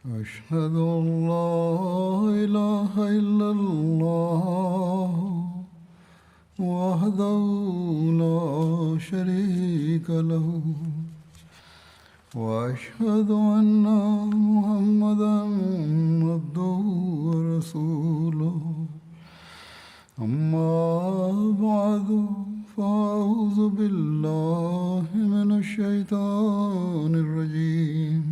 أشهد أن لا إله إلا الله وحده لا شريك له وأشهد أن محمدا عبده ورسوله أما بعد فأعوذ بالله من الشيطان الرجيم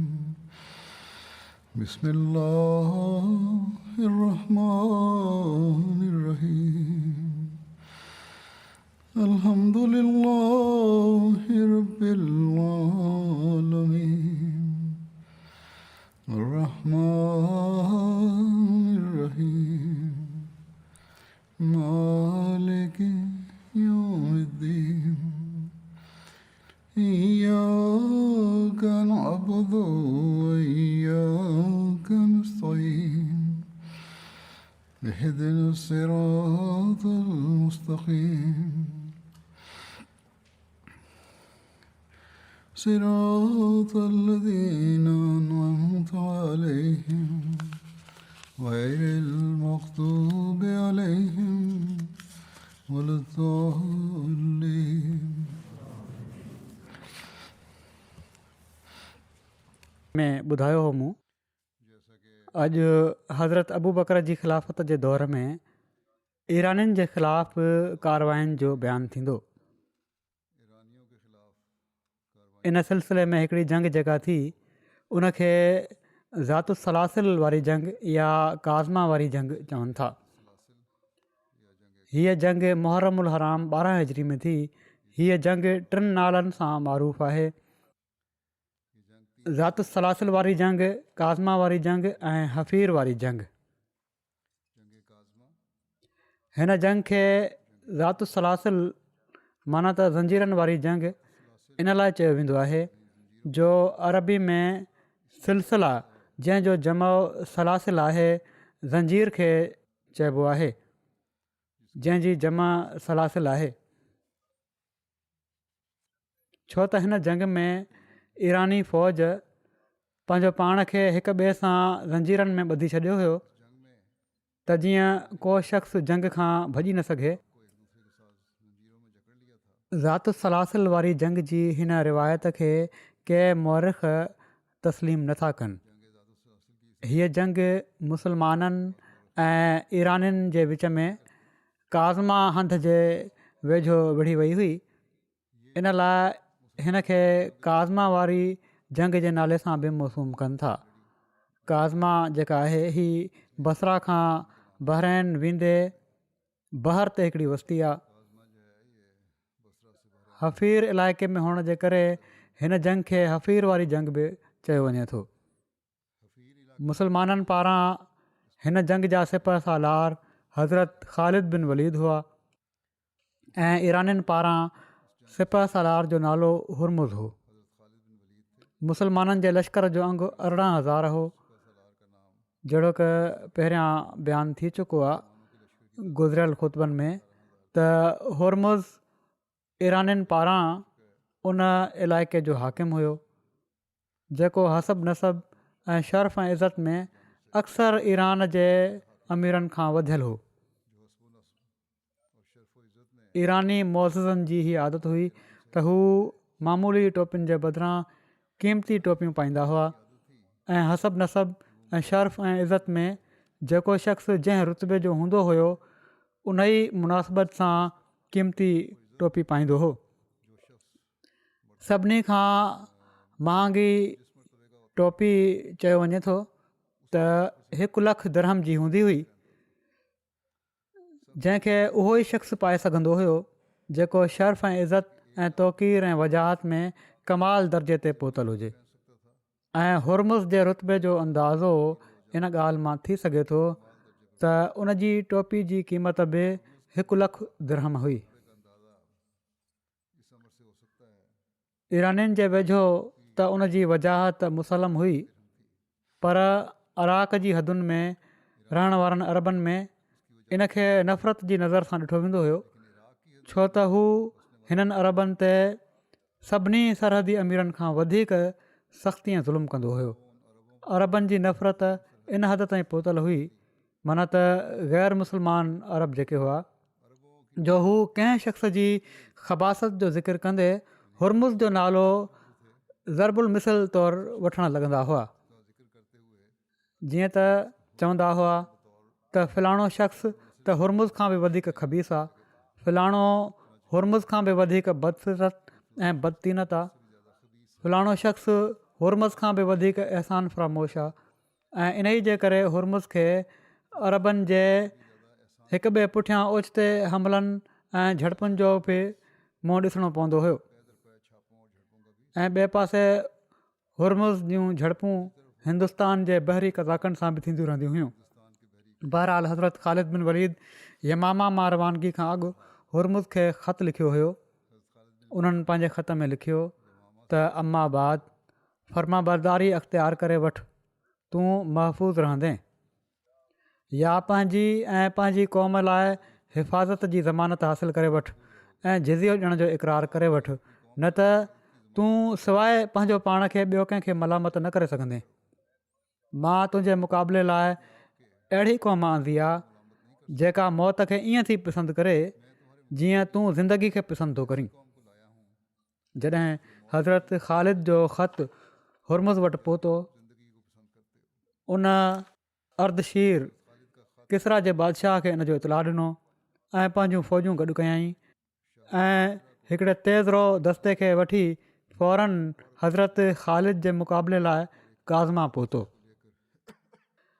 بسم الله الرحمن الرحيم الحمد لله رب العالمين الرحمن الرحيم مالك يوم الدين إياك نعبد وإياك نستعين اهدنا الصراط المستقيم صراط الذين أنعمت عليهم غير المغضوب عليهم ولا الضالين में ॿुधायो हो मूं अॼु हज़रत अबू बकर जी ख़िलाफ़त जे दौर में ईरानियुनि जे ख़िलाफ़ कारवायुनि जो बयानु थींदो। इन सिलसिले में हिकिड़ी जंग जेका थी उनखे ज़ातु सलासिल वारी जंग या काज़मा वारी जंग चवनि था। हीअ जंग मुहर्रमुल हराम 12 हिजरी में थी। हीअ जंग 3 नालनि सां मरूफ़ आहे: ज़ातु सलासिल वारी जंग, काज़मा वारी जंग ऐं हफ़ीर वारी जंग। हिन जंग खे ज़ातु सलासिल माना त ज़ंजीरनि वारी जंग इन लाइ चयो वेंदो आहे जो अरबी में सिलसिला जंहिंजो जमो सलासिल आहे, ज़ंजीर खे चइबो आहे जंहिंजी जमा सलासिल आहे। छो त हिन जंग में ईरानी फ़ौज पंहिंजो पाण खे हिक ॿिए सां ज़ंजीरनि में ॿधी छॾियो हुयो त जीअं को शख़्स जंग खां भॼी न सघे। ज़ातु सलासिल वारी जंग जी हिन रिवायत खे के मौरिख़ तस्लीम नथा कनि। हीअ जंग मुसलमाननि ऐं ईरानियुनि जे विच में काज़मा हंध जे वेझो विढ़ी वई हुई। इन लाइ हिन खे काज़मा वारी जंग जे नाले सां बि मौसूम कनि था। काज़मा जेका आहे ही बसरा खां बहरैन वेंदे बहर ते हिकिड़ी वस्ती आहे। हफ़ीर इलाइक़े में हुअण जे करे हिन जंग खे हफ़ीर वारी जंग बि चयो वञे थो। मुसलमाननि पारां हिन जंग जा सिपह सालार हज़रत ख़ालिद बिन वलीद हुआ ऐं ईरानियुनि पारां सिपह सालार जो नालो हुरमुज़ हो। मुसलमाननि जे लश्कर जो अंगु 18,000 हो। जहिड़ो की पहिरियां बयानु थी चुको आहे गुज़िरियल ख़ुतबनि में त हुरमुज़ ईरानियुनि पारां उन इलाइक़े जो हाकिम हुयो जेको हसब नसब ऐं शर्फ़ ऐं इज़त में अक्सर ईरान जे अमीरनि खां वधियलु हो। ईरानी मौज़ज़नि जी ही आदत हुई त हू मामूली टोपियुनि जे बदिरां क़ीमती टोपियूं पाईंदा हुआ ऐं हसब नसब ऐं शर्फ़ ऐं इज़त में जेको शख़्स जंहिं रुतबे जो हूंदो हुयो उन ई मुनासिबत सां क़ीमती टोपी पाईंदो हो। सभिनी खां महांगी टोपी चयो वञे थो त 1 लख दिरहम जी हूंदी हुई जंहिंखे उहो ई शख़्स पाए सघंदो हुयो जेको शर्फ़ ऐं इज़त ऐं तौक़ीर ऐं वजाहत में कमाल दर्जे ते पहुतल हुजे। ऐं हुरमुज़ जे रुतबे जो अंदाज़ो इन ॻाल्हि मां थी सघे थो त उन जी टोपी जी क़ीमत बि 1 लख दिरहम हुई। ईरानियुनि जे वेझो त उन जी वजाहत मुसलम हुई, पर अराक जी हदुनि में रहण वारनि अरबनि में इन खे नफ़रत जी नज़र सां ॾिठो वेंदो हुयो, छो त हू हिननि अरबनि ते सभिनी सरहदी अमीरनि खां वधीक सख़्ती ऐं ज़ुल्म कंदो हुयो। अरबनि जी नफ़रत इन हद ताईं पहुतल हुई, माना त ग़ैर मुस्लमान अरब जेके हुआ जो हू कंहिं शख़्स जी ख़बासत जो ज़िक्र कंदे हुरमुज़ जो नालो ज़रबुल मिसल तौरु वठणु लॻंदा हुआ। जीअं त चवंदा हुआ त फ़लाणो शख़्स त हुरमुज़ खां बि वधीक ख़बीस आहे, फ़लाणो हुरमुज़ खां बि वधीक बदफ़ितरत ऐं बदतीनत आहे, फ़लाणो शख़्स हुरमुज़ खां बि वधीक अहसान फ़रामोश आहे। ऐं इन ई जे करे हुरमुज़ खे अरबनि जे हिक ॿिए पुठियां ओचिते हमलनि ऐं झड़पुनि जो बि मुंहुं ॾिसणो पवंदो हुयो। ऐं ॿिए पासे हुरमुज़ जूं झड़पूं हिंदुस्तान जे बहरी कज़ाकनि सां बि थींदियूं रहंदियूं हुयूं। बहरहाल हज़रत ख़ालिद बिन वलीद यमामा मां रवानगी खां अॻु हुरमुज़ खे ख़तु लिखियो हुयो। उन्हनि पंहिंजे ख़त में लिखियो त अम्माबाद फर्मा बरदारी अख़्तियार करे वठि, तूं महफ़ूज़ रहंदे, या पंहिंजी ऐं पंहिंजी क़ौम लाइ हिफ़ाज़त जी ज़मानत हासिलु करे वठि ऐं जिज़ियो ॾियण जो इक़रार करे वठि, न त तूं सवाइ पंहिंजो पाण खे ॿियो कंहिंखे मलामत न करे सघंदे। मां तुंहिंजे मुक़ाबले लाइ अहिड़ी क़ौम आंदी आहे जेका मौत खे ईअं थी पसंदि करे जीअं तूं ज़िंदगी खे पसंदि थो करीं। जॾहिं हज़रत ख़ालिद जो ख़तु हुरमुज़ वटि पहुतो, उन अर्दशीर किसरा जे बादशाह खे इन जो इतलाउ ॾिनो ऐं पंहिंजूं फ़ौजूं गॾु कयईं ऐं हिकिड़े तेज़रो दस्ते खे वठी फ़ौरन हज़रत ख़ालिद जे मुक़ाबले लाइ काज़मा पहुतो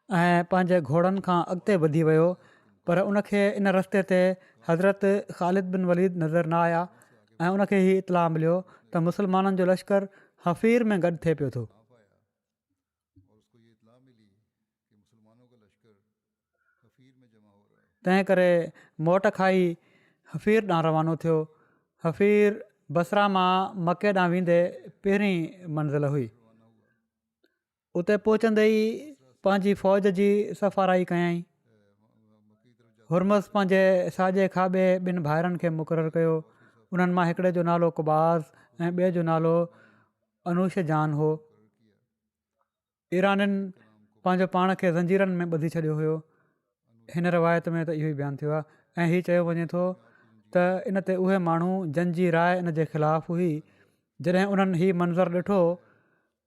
ऐं पंहिंजे घोड़नि खां अॻिते वधी वियो। पर उनखे इन रस्ते ते हज़रत ख़ालिद बिन वलीद नज़र न आया ऐं उनखे हीउ इतलाउ मिलियो त मुस्लमाननि जो लश्कर हफ़ीर में गॾु थिए पियो थो। तंहिं करे मोट खाई हफ़ीर ॾांहुं रवानो थियो। हफ़ीर बसरा मां मके ॾांहुं वेंदे पहिरीं मंज़िल हुई। उते पहुचंदे ई पंहिंजी फ़ौज जी सफ़ाराई कयईं। हुरमुज़ पंहिंजे साॼे खाॿे ॿिनि भाइरनि खे मुक़ररु कयो। उन्हनि मां हिकिड़े जो नालो कुबाज़ ऐं ॿिए जो नालो अनूश जान हो। ईराननि पंहिंजो पाण खे ज़ंजीरनि में ॿधी छॾियो हुयो। हिन रिवायत में त इहो ई बयानु थियो आहे। ऐं हीअ चयो वञे थो त इन ते उहे माण्हू जन जी राय इन जे ख़िलाफ़ु हुई। जॾहिं उन्हनि हीउ मंज़रु ॾिठो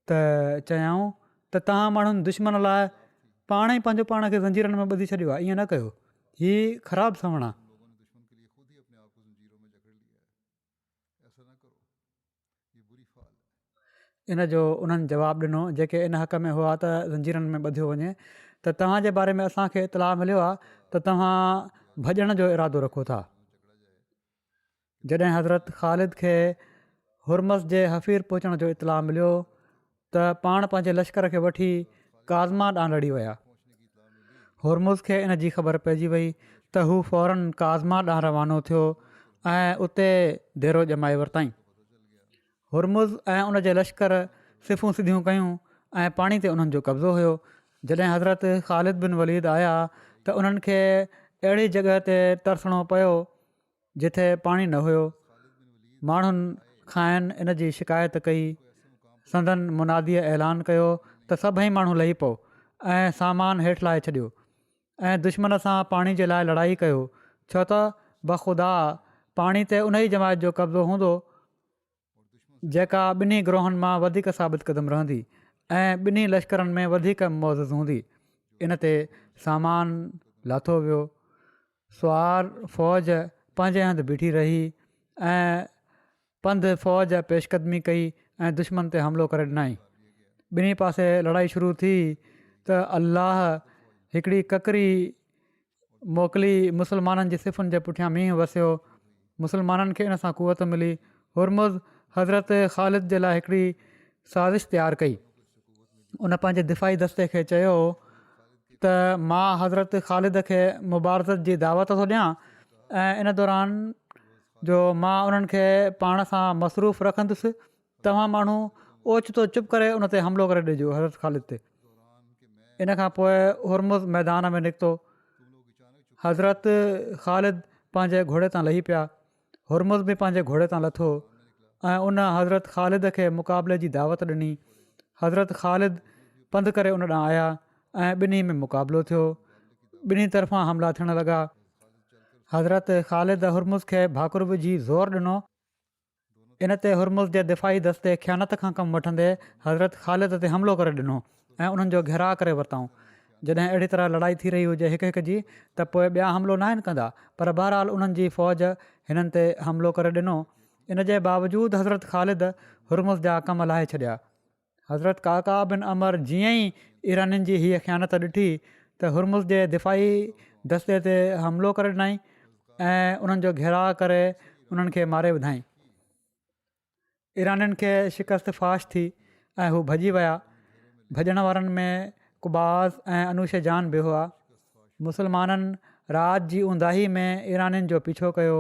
त चयाऊं त तव्हां माण्हुनि दुश्मन लाइ पाण ई पंहिंजो पाण खे ज़ंजीरनि में ॿधी छॾियो आहे, ईअं न कयो, हीअ ख़राबु सवण आहे। इन जो उन्हनि जवाबु ॾिनो जेके इन हक़ में हुआ त ज़ंजीरनि में ॿधियो वञे त तव्हांजे बारे में असांखे इतलाउ मिलियो आहे त तव्हां भॼण जो इरादो रखो था। जॾहिं हज़रत ख़ालिद खे हुरमज़ जे हफ़ीर पहुचण जो इतलाउ मिलियो त पाण पंहिंजे लश्कर खे वठी काज़मा ॾांहुं लड़ी विया। हुरमुज़ खे इन जी ख़बर पइजी वई त हू फ़ौरन काज़मा ॾांहुं रवानो थियो ऐं उते डेरो ॼमाए वरितईं। हुरमुज़ ऐं उन जे लश्कर सिफ़ूं सिधियूं कयूं ऐं पाणी ते उन्हनि जो कब्ज़ो हुयो। जॾहिं हज़रत ख़ालिद बिन वलीद आया त उन्हनि खे अहिड़ी जॻह ते तरसणो पियो जिथे पाणी न हुयो। माण्हुनि खाइनि इन जी शिकायत कई। संदन मुनादीअ ऐलान कयो त सभई माण्हू लही पओ ऐं सामान हेठि लाहे छॾियो ऐं दुश्मन सां पाणी जे लाइ लड़ाई कयो, छो त बख़ुदा पाणी ते उन ई जमायत जो कब्ज़ो हूंदो जेका ॿिन्ही ग्रोहनि मां वधीक साबित क़दम रहंदी ऐं ॿिन्ही लश्करनि में वधीक मौज़ हूंदी। इन ते सामान लाथो वियो। सुवार फ़ौज पंहिंजे हंधि बीठी रही ऐं पंधु फ़ौज पेशकदमी कई ऐं दुश्मन ते हमिलो करे ॾिनई। ॿिन्ही पासे लड़ाई शुरू थी त अल्लाह हिकिड़ी ककरी मोकिली, मुस्लमाननि जी सिफ़ुनि जे पुठियां मींहुं वसियो। मुस्लमाननि खे इन सां क़ुवत मिली। हुरमुज़ हज़रत ख़ालिद जे लाइ हिकिड़ी साज़िश तयारु कई। उन पंहिंजे दिफ़ाई दस्ते खे चयो त मां हज़रत ख़ालिद खे मुबारज़त जी दावत थो ॾियां ऐं इन दौरान जो मां उन्हनि खे पाण सां मसरूफ़ रखंदुसि, तव्हां माण्हू ओचितो चुप करे उन ते हमिलो करे ॾिजो हज़रत ख़ालिद ते। इन खां पोइ हुरमुज़ मैदान में निकितो। हज़रत ख़ालिद पंहिंजे घोड़े तां लही पिया। हुरमुज़ बि पंहिंजे घोड़े तां लथो ऐं उन हज़रत ख़ालिद खे मुक़ाबले जी दावत ॾिनी। हज़रत ख़ालिद पंधु करे उन ॾांहुं आया ऐं ॿिन्ही में मुक़ाबिलो थियो। ॿिन्ही तरफ़ां हमला थियण लॻा। हज़रत ख़ालिद हुरमुज़ खे भाकुर विझी ज़ोर ॾिनो। इन ते हुरमुज़ जे दिफ़ाई दस्ते ख़यानत खां कमु वठंदे हज़रत ख़ालिद ते हमिलो करे ॾिनो ऐं उन्हनि जो घेराव करे वरितऊं। जॾहिं अहिड़ी तरह लड़ाई थी रही हुजे हिक जी त पोइ ॿिया हमिलो न आहिनि कंदा, पर बहरहाल उन्हनि जी फ़ौज हिननि ते हमिलो करे ॾिनो। इन जे बावजूदु हज़रत ख़ालिद हुरमुज़ जा कम लाहे छॾिया। हज़रत काका बिन अमर जीअं ई ईरानियुनि जी हीअ ख़यानत ॾिठी त हुरमुज़ जे दिफ़ाई दस्ते ते हमिलो करे ॾिनई ऐं उन्हनि जो घेराव करे उन्हनि खे मारे विधाईं। ईरानियुनि खे शिकस्त फ़ाश थी ऐं हू भॼी विया। भॼण वारनि में कुबाज़ ऐं अनूश जान बि हुआ। मुसलमाननि राति जी ऊंदाही में ईरानियुनि जो पीछो कयो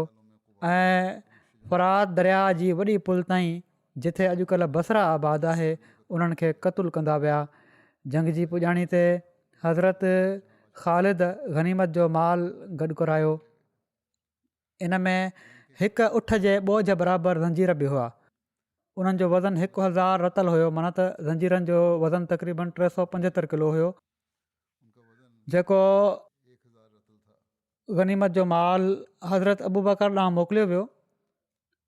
ऐं फ़रात दरिया जी वॾी पुल ताईं जिथे अॼुकल्ह बसरा आबाद आहे उन्हनि खे क़तलु कंदा विया। जंग जी पुॼाणी ते हज़रत ख़ालिद गनीमत जो माल गॾु करायो। इन में हिकु उठ जे ॿोझ बराबरि ज़ंजीर बि हुआ। उन्हनि जो वज़न 1000 रतल हुयो, माना त ज़ंजीरनि जो वज़न तक़रीबन 375 किलो हुयो। जेको गनीमत जो माल हज़रत अबू बकर ॾांहुं मोकिलियो वियो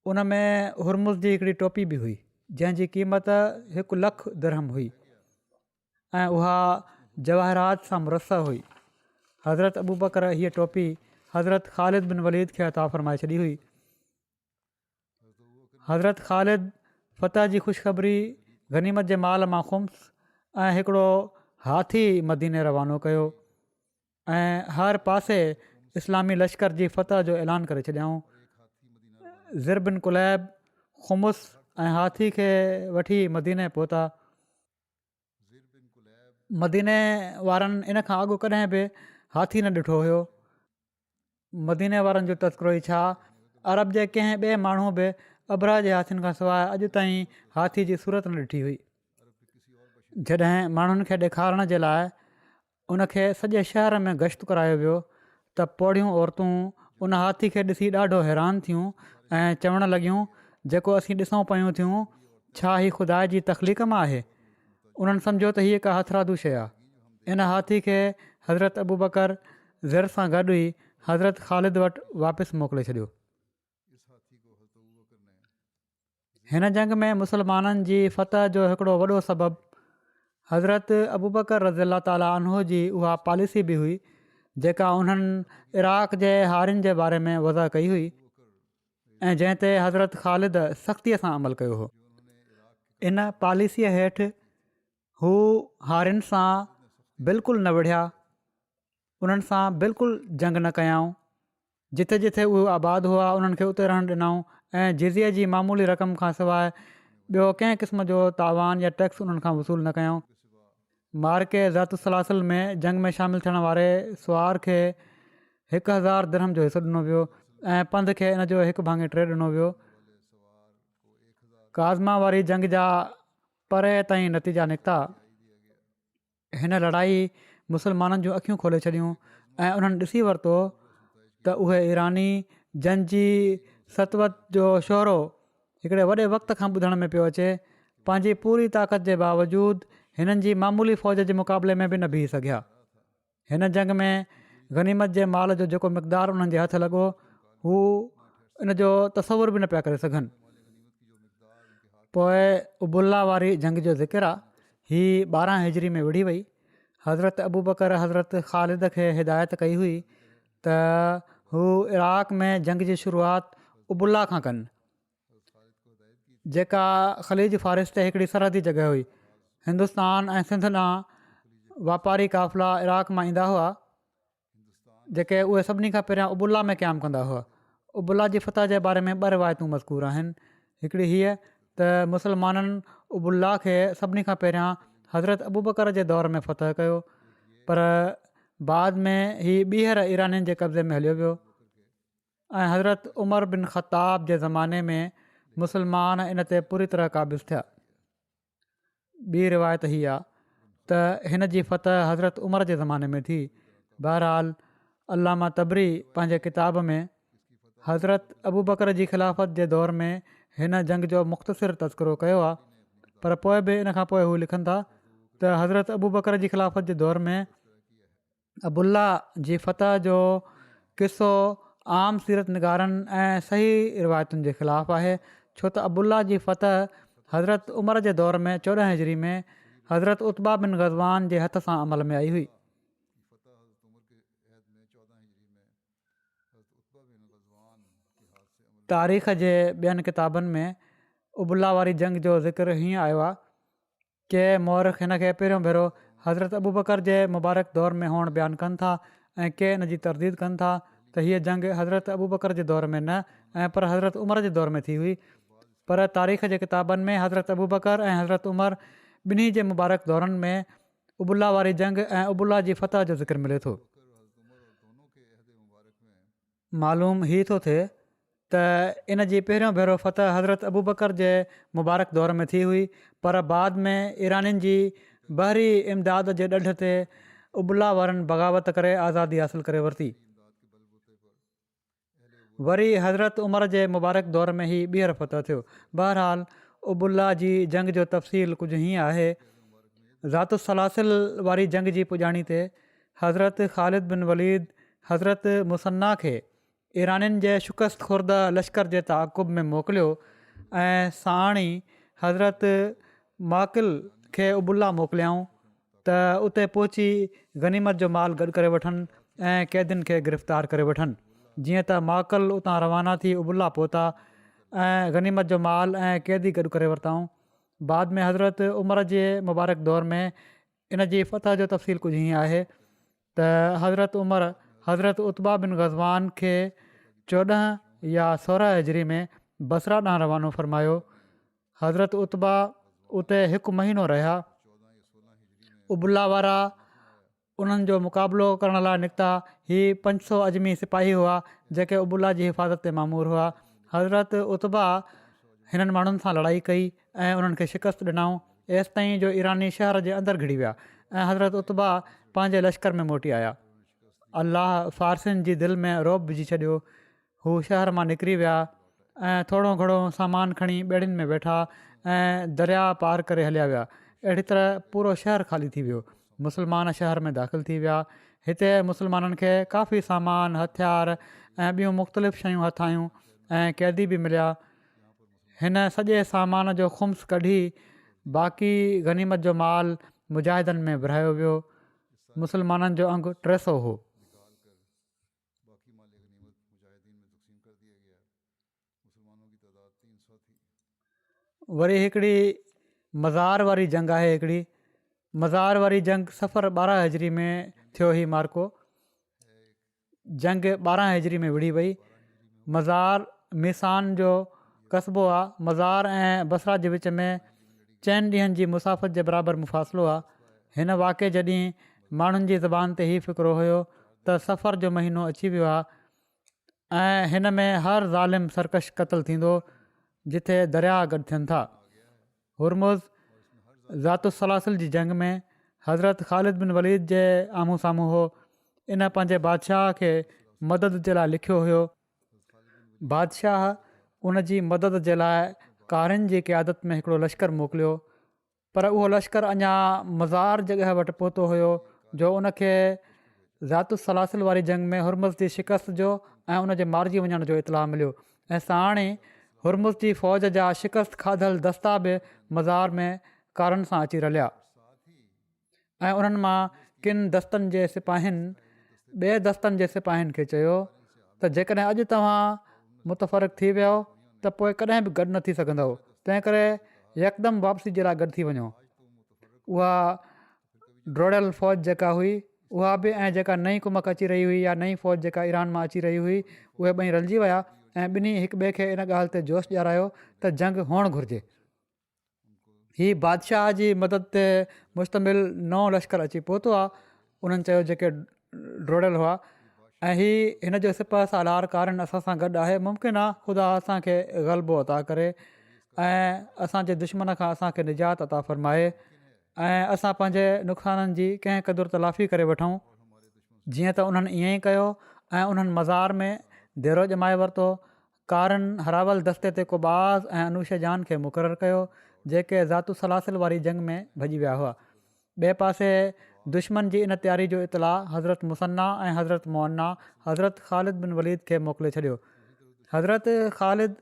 उन में हुरमुज़ जी हिकिड़ी टोपी बि हुई जंहिंजी क़ीमत 1 लख दिरहम हुई ऐं उहा जवाहरात सां मुरसर हुई। हज़रत अबू बकर हीअ टोपी हज़रत ख़ालिद बिन वलीद खे अता फ़रमाए छॾी हुई। हज़रत ख़ालिद फ़तह जी ख़ुशख़बरी गनीमत जे माल मां ख़ुम्स ऐं हिकिड़ो हाथी मदीने रवानो कयो ऐं हर पासे इस्लामी लश्कर जी फ़तह जो ऐलान करे छॾियऊं। ज़िर बिन कुलैब ख़ुमुस ऐं हाथी खे वठी मदीने पहुता। मदीने वारनि इन खां अॻु कॾहिं बि हाथी न ॾिठो हुयो। मदीने वारनि जो तस्करो ई छा, अरब जे कंहिं ॿिए माण्हू बि अबरा जे हाथियुनि खां सवाइ अॼु ताईं हाथी जी सूरत न ॾिठी हुई। जॾहिं माण्हुनि खे ॾेखारण जे लाइ उनखे सॼे शहर में गश्त करायो वियो त पोड़ियूं औरतूं उन हाथी खे ॾिसी ॾाढो हैरान थियूं ऐं चवणु लॻियूं जेको असीं ॾिसूं पियूं थियूं छा ही ख़ुदा जी तख़लीक़ मां आहे। उन्हनि सम्झो त हीअ का हथरादू शइ आहे। इन हाथी खे हज़रत अबू बकर ज़िर सां गॾु ई हज़रत ख़ालिद वटि वापसि मोकिले छॾियो। हिन जंग में मुसलमाननि जी फ़तह जो हिकिड़ो वॾो सबबु हज़रत अबू बकर रज़ी ताला अन्हो जी उहा पॉलिसी बि हुई जेका उन्हनि इराक़ जे हारियुनि जे बारे में वज़ा कई हुई ऐं जंहिं ते हज़रत ख़ालिद सख़्तीअ सां अमल कयो हो। इन पॉलिसीअ हेठि हू हारियुनि सां बिल्कुलु न विढ़िया, उन्हनि सां बिल्कुलु जंग न कयाऊं। जिथे जिथे उहे आबाद हुआ उन्हनि खे उते रहणु ॾिनऊं ऐं जिज़िये जी मामूली रक़म खां सवाइ ॿियो कंहिं क़िस्म जो तावान या टैक्स उन्हनि खां वसूल न कयऊं। मार्के ज़ातुसलासिल में जंग में शामिलु थियण वारे सुवार खे 1000 दिरहम जो हिसो ॾिनो वियो ऐं पंध खे इन जो 1/3 ॾिनो वियो। काज़मा वारी जंग जा परे ताईं नतीजा निकिता। हिन लड़ाई मुसलमाननि जूं अखियूं खोले छॾियूं ऐं उन्हनि ॾिसी वरितो त उहे ईरानी जंग जी सतवत जो शोरो हिकिड़े वॾे वक़्त खां ॿुधण में पियो अचे। पंहिंजी पूरी ताक़त जे बावजूदु हिननि जी मामूली फ़ौज जे मुक़ाबले में बि न बीह सघिया। हिन जंग में गनीमत जे माल जो जेको मक़दारु उन्हनि जे हथु लॻो हू इन जो तसवुर बि न पिया करे सघनि। पोइ उबुल्ला वारी जंग जो ज़िक्र आहे, हीअ 12 हिजरी में विढ़ी वई। हज़रत अबू बकर हज़रत ख़ालिद खे हिदायत कई हुई त हू इराक़ में जंग जी शुरूआति उबुल्ला खां कनि जेका ख़लीज फ़ारिस ते हिकिड़ी सरहदी जॻह हुई। हिंदुस्तान ऐं सिंध ॾांहुं वापारी क़ाफ़िला इराक़ मां ईंदा हुआ जेके उहे सभिनी खां पहिरियां उबुल्ला में क़यामु कंदा हुआ। उबुल्ला जी फ़तह जे बारे में 2 रिवायतूं मज़कूर आहिनि। हिकिड़ी हीअ त मुसलमाननि उबुल्ला खे सभिनी खां पहिरियां हज़रत अबू बकर जे दौर में फ़तह कयो, पर बाद में हीअ ॿीहर ईरानियुनि जे कब्ज़े में हलियो वियो ऐं हज़रत उमर बिन ख़त्ताब जे ज़माने में मुसलमान इन ते पूरी तरह क़ाबिज़ थिया। ॿी रिवायत हीअ आहे त हिन जी फ़तह हज़रत उमर जे ज़माने में थी। बहरहाल अल्लामा तबरी पंहिंजे किताब में हज़रत अबू बकर जी ख़िलाफ़त जे दौर में हिन जंग जो मुख़्तसिर तज़किरो कयो आहे, पर पोइ बि इन खां पोइ हू लिखनि था त त हज़रत अबू बकर जी ख़िलाफ़त जे दौर में अब्दुल्ला जी फ़तह जो क़िसो आम सीरत निगारनि ऐं सही रिवायतुनि जे ख़िलाफ़ु आहे, छो त अब्दुल्ला जी फ़तह हज़रत उमर जे दौर में 14 हिजरी में हज़रत उतबा बिन ग़ज़वान जे हथ सां अमल में आई हुई। तारीख़ जे ॿियनि किताबनि में अब्दुल्ला वारी जंग जो ज़िक्र हीअं आयो आहे के मौरख़ हिन खे पहिरियों भेरो हज़रत अबू बकर जे मुबारक दौर में हुअणु बयानु कनि था ऐं के इन जी तरदीद कनि था त हीअ जंग हज़रत अबू बकर जे दौर में न ऐं पर हज़रत उमर जे दौर में थी हुई। पर तारीख़ जे किताबनि में हज़रत अबू बकर ऐं हज़रत उमर ॿिन्ही जे मुबारक दौरनि में अब्दुल्ला वारी जंग ऐं अब्दुल्ला जी फ़तह जो ज़िक्र मिले थो। मालूम हीअ थो थिए त इन जी पहिरियों भेरो फ़तह हज़रत अबू बकर जे मुबारक दौर में थी हुई, पर बाद में ईरानियुनि जी बहरी इमदाद जे ॾंढ ते अब्दुल्ला वारनि बग़ावत करे आज़ादी हासिलु करे वरिती। वरी हज़रत उमर जे मुबारक दौर में ई ॿीहर फ़तह थियो। बहरहाल अब्दुल्ला जी जंग जो तफ़सील कुझु हीअं आहे। ज़ातु सलासिल वारी जंग जी पुॼाणी ते हज़रत ख़ालिद बिन वलीद हज़रत मुसन्ना खे ईरानियुनि जे शिकस्त खुर्द लश्कर जे ताक़ुब में मोकिलियो ऐं साण ई हज़रत माकिल खे अब्दुल्ला मोकिलियाऊं त उते पहुची गनीमत जो माल गॾु करे वठनि ऐं क़ैदियुनि खे गिरफ़्तार करे वठनि। जीअं त माकल उतां रवाना थी अब्दुल्ला पहुता ऐं गनीमत जो माल ऐं क़ैदी गॾु करे वरिताऊं। बाद में हज़रत उमर जे मुबारक दौर में इन जी फ़तह जो तफ़सील कुझु हीअं आहे त हज़रत उमर हज़रत उतबा बिन ग़ज़वान खे 14 या 16 हिजरी में बसरा ॾांहुं रवानो फ़रमायो। हज़रत उतबा उते 1 महीनो रहिया। अब्दुल्ला वारा उन्हनि जो मुक़ाबिलो करण लाइ निकिता। हीअ 500 अजमी सिपाही हुआ जेके अब्दुल्ला जी हिफ़ाज़त ते मामूर हुआ। हज़रत उतबा हिननि माण्हुनि सां लड़ाई कई ऐं उन्हनि खे शिकस्त ॾिनऊं एसि ताईं जो ईरानी शहर जे अंदरि घिड़ी विया ऐं हज़रत उतबा पंहिंजे लश्कर में मोटी आया। अलाह फ़ारसियुनि जी दिलि में रौब विझी छॾियो। हू शहर मां निकिरी विया ऐं थोरो घणो सामान खणी ॿेड़ियुनि में वेठा ऐं दरिया पार करे हलिया विया। अहिड़ी तरह पूरो शहर ख़ाली थी वियो। मुस्लमान शहर में दाख़िल थी विया। हिते मुस्लमाननि खे काफ़ी सामान हथियार ऐं ॿियूं मुख़्तलिफ़ शयूं हथ आयूं ऐं क़ैदी बि मिलिया। हिन सॼे सामान जो ख़ुम्स कढी बाक़ी गनीमत जो माल मुजाहिदनि में विरहायो वियो। मुस्लमाननि जो अंगु 300 हो। वरी हिकिड़ी मज़ार वारी जंग आहे। हिकिड़ी मज़ार वारी जंग सफ़र 12 हिजरी में थियो ही मार्को। जंग 12 हिजरी में विड़ी वई। मज़ार मिसान जो कस्बो आहे। मज़ार ऐं बसरा जे विच में 4 ॾींहंनि जी मुसाफ़त जे बराबरि मुफ़ासिलो आहे। हिन वाक़े जॾहिं माण्हुनि जी ज़बान ते ई फ़िक्रो हुयो त सफ़र जो महीनो अची वियो आहे ऐं हिन में हर ज़ालिम सरकश क़तलु थींदो जिथे दरिया गॾु थियनि था। हुरमुज़ ज़ातु सलासिल जी जंग में हज़रत ख़ालिद बिन वलीद जे आम्हूं साम्हूं हो। इन पंहिंजे बादशाह खे मदद जे लाइ लिखियो हुयो। बादशाह उन जी मदद जे लाइ कारियुनि जी क़यादत में हिकिड़ो लश्कर मोकिलियो, पर उहो लश्कर अञा मज़ार जॻह वटि पहुतो हुयो जो उनखे ज़ातु सलासिल वारी जंग में हुरमुज़ जी शिकस्त जो ऐं उन जे मारिजी वञण जो इतलाउ मिलियो ऐं साण ई हुरमुज़ जी फ़ौज जा शिकस्त खाधल दस्ता बि मज़ार में कारनि सां अची रलिया ऐं उन्हनि मां किन दस्तनि जे सिपाहियुनि ॿिए दस्तनि जे सिपाहियुनि खे चयो त जेकॾहिं अॼु तव्हां मुतफ़रक़ थी वियो त पोइ कॾहिं बि गॾु न थी सघंदव। तंहिं करे यकदमि वापसी जे लाइ गॾु थी वञो। उहा ड्रोड़ियल फ़ौज जेका हुई उहा बि ऐं जेका नई कुमक अची रही हुई या नई फ़ौज जेका ईरान मां अची रही हुई उहे ॿई रलिजी विया ऐं ॿिन्ही हिक ॿिए खे इन ॻाल्हि ते जोश ॾियारायो त जंग हुअणु घुरिजे। हीअ बादशाह जी मदद ते मुश्तमिल नओं लश्कर अची पहुतो आहे। उन्हनि चयो जेके ड्रोड़ियल हुआ ऐं हीअ हिन जो सिपह सालार कारण असां सां गॾु आहे। मुमकिन आहे ख़ुदा असांखे ग़लबो अता करे ऐं असांजे दुश्मन खां असांखे निजात अता फ़रमाए ऐं असां पंहिंजे नुक़साननि जी कंहिं क़दुरु तलाफ़ी करे वठूं। जीअं त उन्हनि ईअं ई कयो ऐं उन्हनि मज़ार में देरो ॼमाए वरितो। कारनि हरावल दस्ते ते कोबाज़ ऐं अनूश जान खे मुक़ररु कयो जेके ज़ातु सलासिल वारी जंग में भॼी विया हुआ। ॿिए पासे दुश्मन जी इन तयारी जो इतलाउ हज़रत मुसन्ना ऐं हज़रत मुअन्ना हज़रत ख़ालिद बिन वलीद खे मोकिले छॾियो। हज़रत ख़ालिद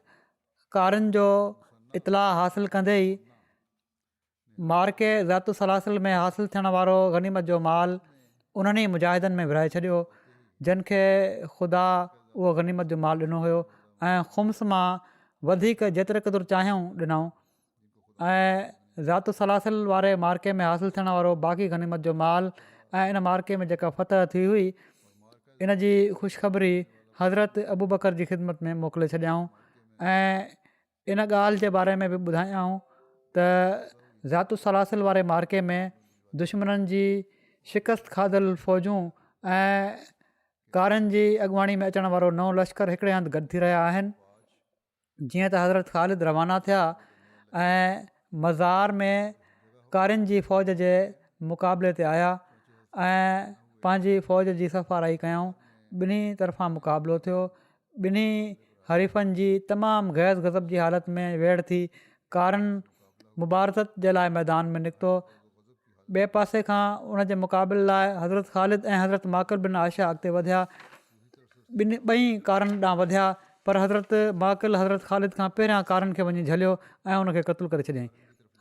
कारनि जो इतलाउ हासिलु कंदे ई मार्के ज़ातु सलासिल में हासिलु थियण वारो गनीमत जो माल उन्हनि ई मुजाहिदनि में विराए छॾियो जिन खे ख़ुदा उहो गनीमत जो माल ॾिनो हुयो ऐं ख़ुम्स मां वधीक जेतिरे क़दुरु चाहियूं ॾिनऊं ऐं ज़ातु सलासिल वारे मार्के में हासिलु थियण वारो बाक़ी गनीमत जो माल ऐं इन मार्के में जेका फ़तह थी हुई इन जी ख़ुशख़बरी हज़रत अबू बकर जी ख़िदमत में मोकिले छॾियाऊं ऐं इन ॻाल्हि जे बारे में बि ॿुधायाऊं त ज़ातु सलासिल वारे मार्के में दुश्मननि जी शिकस्त खाधल फ़ौजूं ऐं कारनि जी अॻुवाणी में अचण वारो नओं लश्कर हिकिड़े हंधि गॾु थी रहिया आहिनि। जीअं त हज़रत ख़ालिद रवाना थिया ऐं मज़ार में कारनि जी फ़ौज जे मुक़ाबले ते आया ऐं पंहिंजी फ़ौज जी सफ़ाराई कयऊं। ॿिन्ही तरफ़ां मुक़ाबिलो थियो। ॿिन्ही हरीफ़नि जी तमामु गैज़ गज़ब जी हालत में वेड़ थी कारनि मुबारज़त जे लाइ मैदान में निकितो। ॿिए पासे खां उन जे मुक़ाबले लाइ हज़रत ख़ालिद ऐं हज़रत माकिल बिन आयशा अॻिते वधिया। ॿई कारनि ॾांहुं वधिया पर हज़रत माकिल हज़रत ख़ालिद खां पहिरियां कारनि खे वञी झलियो ऐं उनखे क़तलु करे छॾियईं।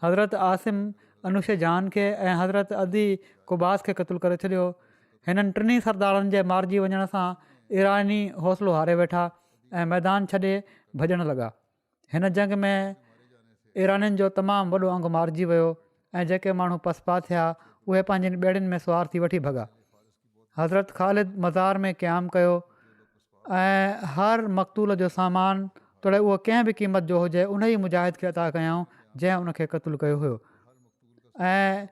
हज़रत आसिम अनुश जान खे ऐं हज़रत अदी कुबास खे क़तलु करे छॾियो। हिननि टिनी सरदारनि जे मारिजी वञण सां ईरानी हौसलो हारे वेठा ऐं मैदान छॾे भॼणु लॻा। हिन जंग में ईरानियुनि जो तमामु वॾो अंगु मारिजी वियो ऐं जेके माण्हू पसपा थिया उहे पंहिंजनि ॿेड़ियुनि में सुवार थी वठी भॻा। हज़रत ख़ालिद मज़ार में क़यामु कयो ऐं हर मक़तूल जो सामान तोड़े उहो कंहिं बि क़ीमत जो हुजे उन ई मुजाहिद खे अता कयऊं जंहिं उनखे क़तलु कयो हुयो ऐं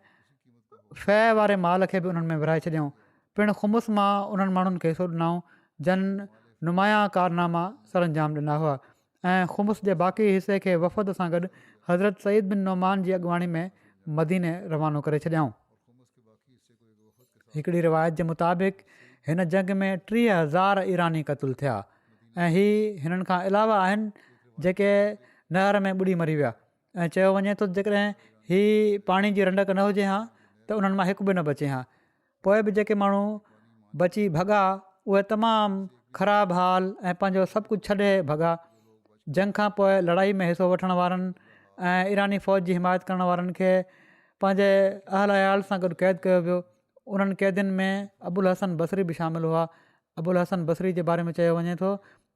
फै वारे माल खे बि उन्हनि में विराए छॾियऊं। पिणु ख़ुम्स मां उन्हनि माण्हुनि खे हिसो ॾिनऊं जन नुमाया कारनामा सर अंजाम ॾिना हुआ ऐं ख़ुम्स जे बाक़ी हिसे खे वफ़द सां गॾु हज़रत सईद बिन नौमान जी अॻुवाणी में मदीने रवानो करे छॾियऊं। हिकिड़ी रिवायत जे मुताबिक़ हिन जंग में 30,000 ईरानी क़तलु थिया ऐं हिननि खां अलावा आहिनि जेके नहर में ॿुॾी मरी विया ऐं चयो वञे थो जेकॾहिं पाणी जी रंडक न हुजे हा त उन्हनि मां हिकु बि न बचे हा। पोइ बि जेके माण्हू बची भॻा उहे तमामु ख़राबु हाल ऐं पंहिंजो सभु कुझु छॾे भॻा। जंग खां पोइ लड़ाई में हिसो वठण वारनि ऐं ईरानी फ़ौज जी हिमायत करण वारनि खे पंहिंजे अहल अयाल सां गॾु क़ैद कयो वियो। उन्हनि क़ैदियुनि में अबुल हसन बसरी बि शामिलु हुआ। अबुल हसन बसरी जे बारे में चयो वञे थो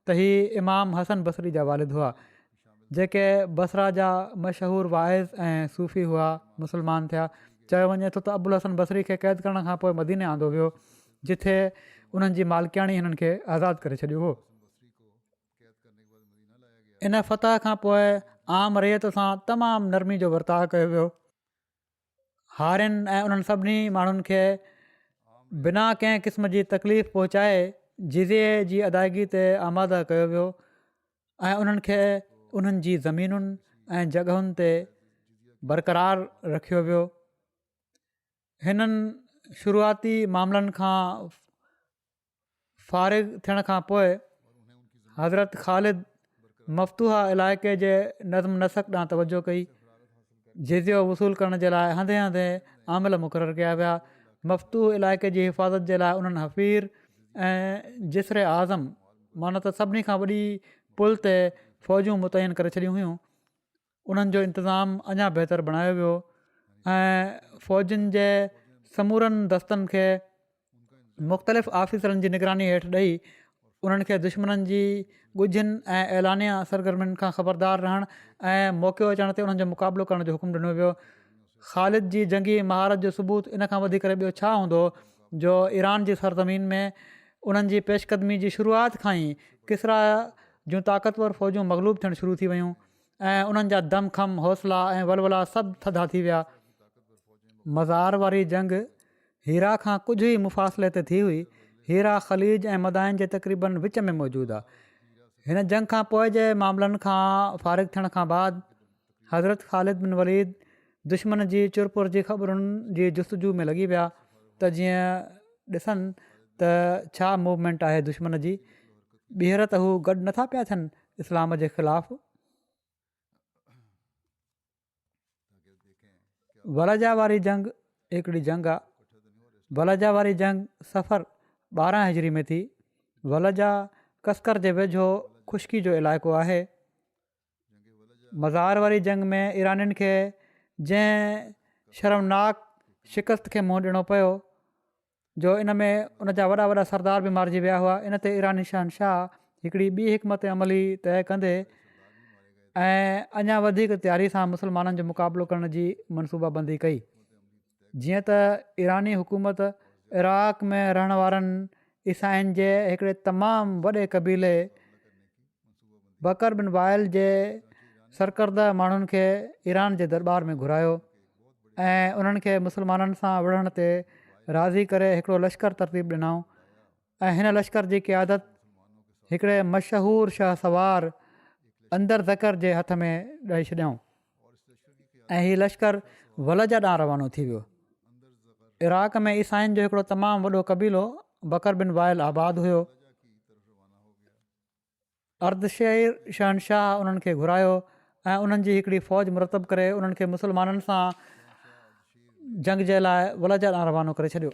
त इमाम हसन बसरी जा वालिद हुआ जेके बसरा जा मशहूरु वाइज़ ऐं सूफ़ी हुआ मुस्लमान थिया। चयो वञे थो त अबुल हसन बसरी खे क़ैद करण खां पोइ मदीने आंदो वियो जिथे उन्हनि जी मालिकियाणी हिननि खे आज़ादु करे छॾियो हो। इन फ़तह खां पोइ आम रैयत सां तमामु नरमी जो वर्ताउ कयो वियो। हारियुनि ऐं उन्हनि सभिनी माण्हुनि खे बिना कंहिं क़िस्म जी तकलीफ़ पहुचाए जिज़े जी अदायगी ते आमादा कयो वियो ऐं उन्हनि खे उन्हनि जी ज़मीनुनि ऐं जॻहुनि ते बरक़रार रखियो वियो। हिननि शुरूआती मामलनि खां फ़ारिग़ थियण खां पोइ हज़रत ख़ालिद मफ़तूहा इलाइक़े जे नज़म नसक़ ॾांहुं तवजो कई। जिज़ियो वसूल करण जे लाइ हंधे हंधे आमिल मुक़ररु कया विया। मफ़तूह इलाइक़े जी हिफ़ाज़त जे लाइ उन्हनि हफ़ीर ऐं जिस्र आज़म माना त सभिनी खां वॾी पुल ते फ़ौजूं मुतयन करे छॾियूं हुयूं। उन्हनि जो इंतिज़ामु अञा बहितरु बणायो वियो ऐं फ़ौजुनि जे समूरनि दस्तनि खे मुख़्तलिफ़ आफ़ीसरनि जी निगरानी हेठि ॾेई उन्हनि खे दुश्मननि जी ॻुझनि ऐं ऐलानिया सरगर्मियुनि खां ख़बरदार रहणु ऐं मौक़ो अचण ते उन्हनि जो मुक़ाबिलो करण जो हुकुम ॾिनो वियो। ख़ालिद जी जंगी महारत जो सबूत इन खां वधीक ॿियो छा हूंदो जो ईरान जी सरज़मीन में उन्हनि जी पेशक़दमी जी शुरूआति खां ई किसरा जूं ताक़तवर फ़ौजूं मग़लूब थियणु शुरू थी वियूं ऐं उन्हनि जा दमख़म हौसला ऐं वलवला सभु थधा थी विया। मज़ार वारी जंग हीरा खां कुझु ई मुफ़ासिले ते थी हुई। हीरा ख़लीज ऐं मदाइन जे तक़रीबन विच में मौजूदु आहे। हिन जंग खां पोइ जे मामलनि खां फ़ारिग़ थियण खां बाद हज़रत ख़ालिद बिन वलीद दुश्मन जी चुरपुर जी ख़बरुनि जी जुस्तजू में लॻी विया त जीअं ॾिसनि त छा मूवमेंट आहे दुश्मन जी। ॿीहर त हू गॾु नथा पिया थियनि इस्लाम जे ख़िलाफ़ु। वलजा वारी जंग हिकिड़ी जंग आहे वलजा वारी जंग सफ़र 12 हिजरी में थी। वलजा कसकर जे वेझो ख़ुश्की जो इलाइक़ो आहे। मज़ार वारी जंग में ईरानियुनि खे जंहिं शर्मनाक शिकस्त खे मुंहुं ॾियणो पियो जो इन में उन जा वॾा वॾा सरदार बि मारिजी विया हुआ। इन ते ईरानी शहनशाह हिकिड़ी ॿी हिकमत अमली तइ कंदे ऐं अञा वधीक तयारी सां मुस्लमाननि जो मुक़ाबिलो करण जी मनसूबाबंदी कई। जीअं त ईरानी हुकूमत इराक़ में रहण वारनि ईसाइनि जे हिकिड़े तमामु वॾे क़बीले बकर बिन वाइल जे सरकर्दा माण्हुनि खे ईरान जे दरबार में घुरायो ऐं उन्हनि खे मुस्लमाननि सां विढ़ण ते राज़ी करे हिकिड़ो लश्कर तरतीब ॾिनऊं ऐं हिन लश्कर जी क़ियादत हिकिड़े मशहूरु शहसवार अंदर ज़कर जे हथ में ॾेई छॾियऊं ऐं हीउ लश्कर वलजा ॾांहुं रवानो थी वियो। इराक़ में ईसाइनि जो हिकिड़ो तमामु वॾो क़बीलो बकर बिन वाइल आबाद हुयो। अर्दशेर शहनशाह उन्हनि खे घुरायो ऐं उन्हनि जी हिकिड़ी फ़ौज मुरतब करे उन्हनि खे मुस्लमाननि सां जंग जे लाइ वलजा ॾांहुं रवानो करे छॾियो।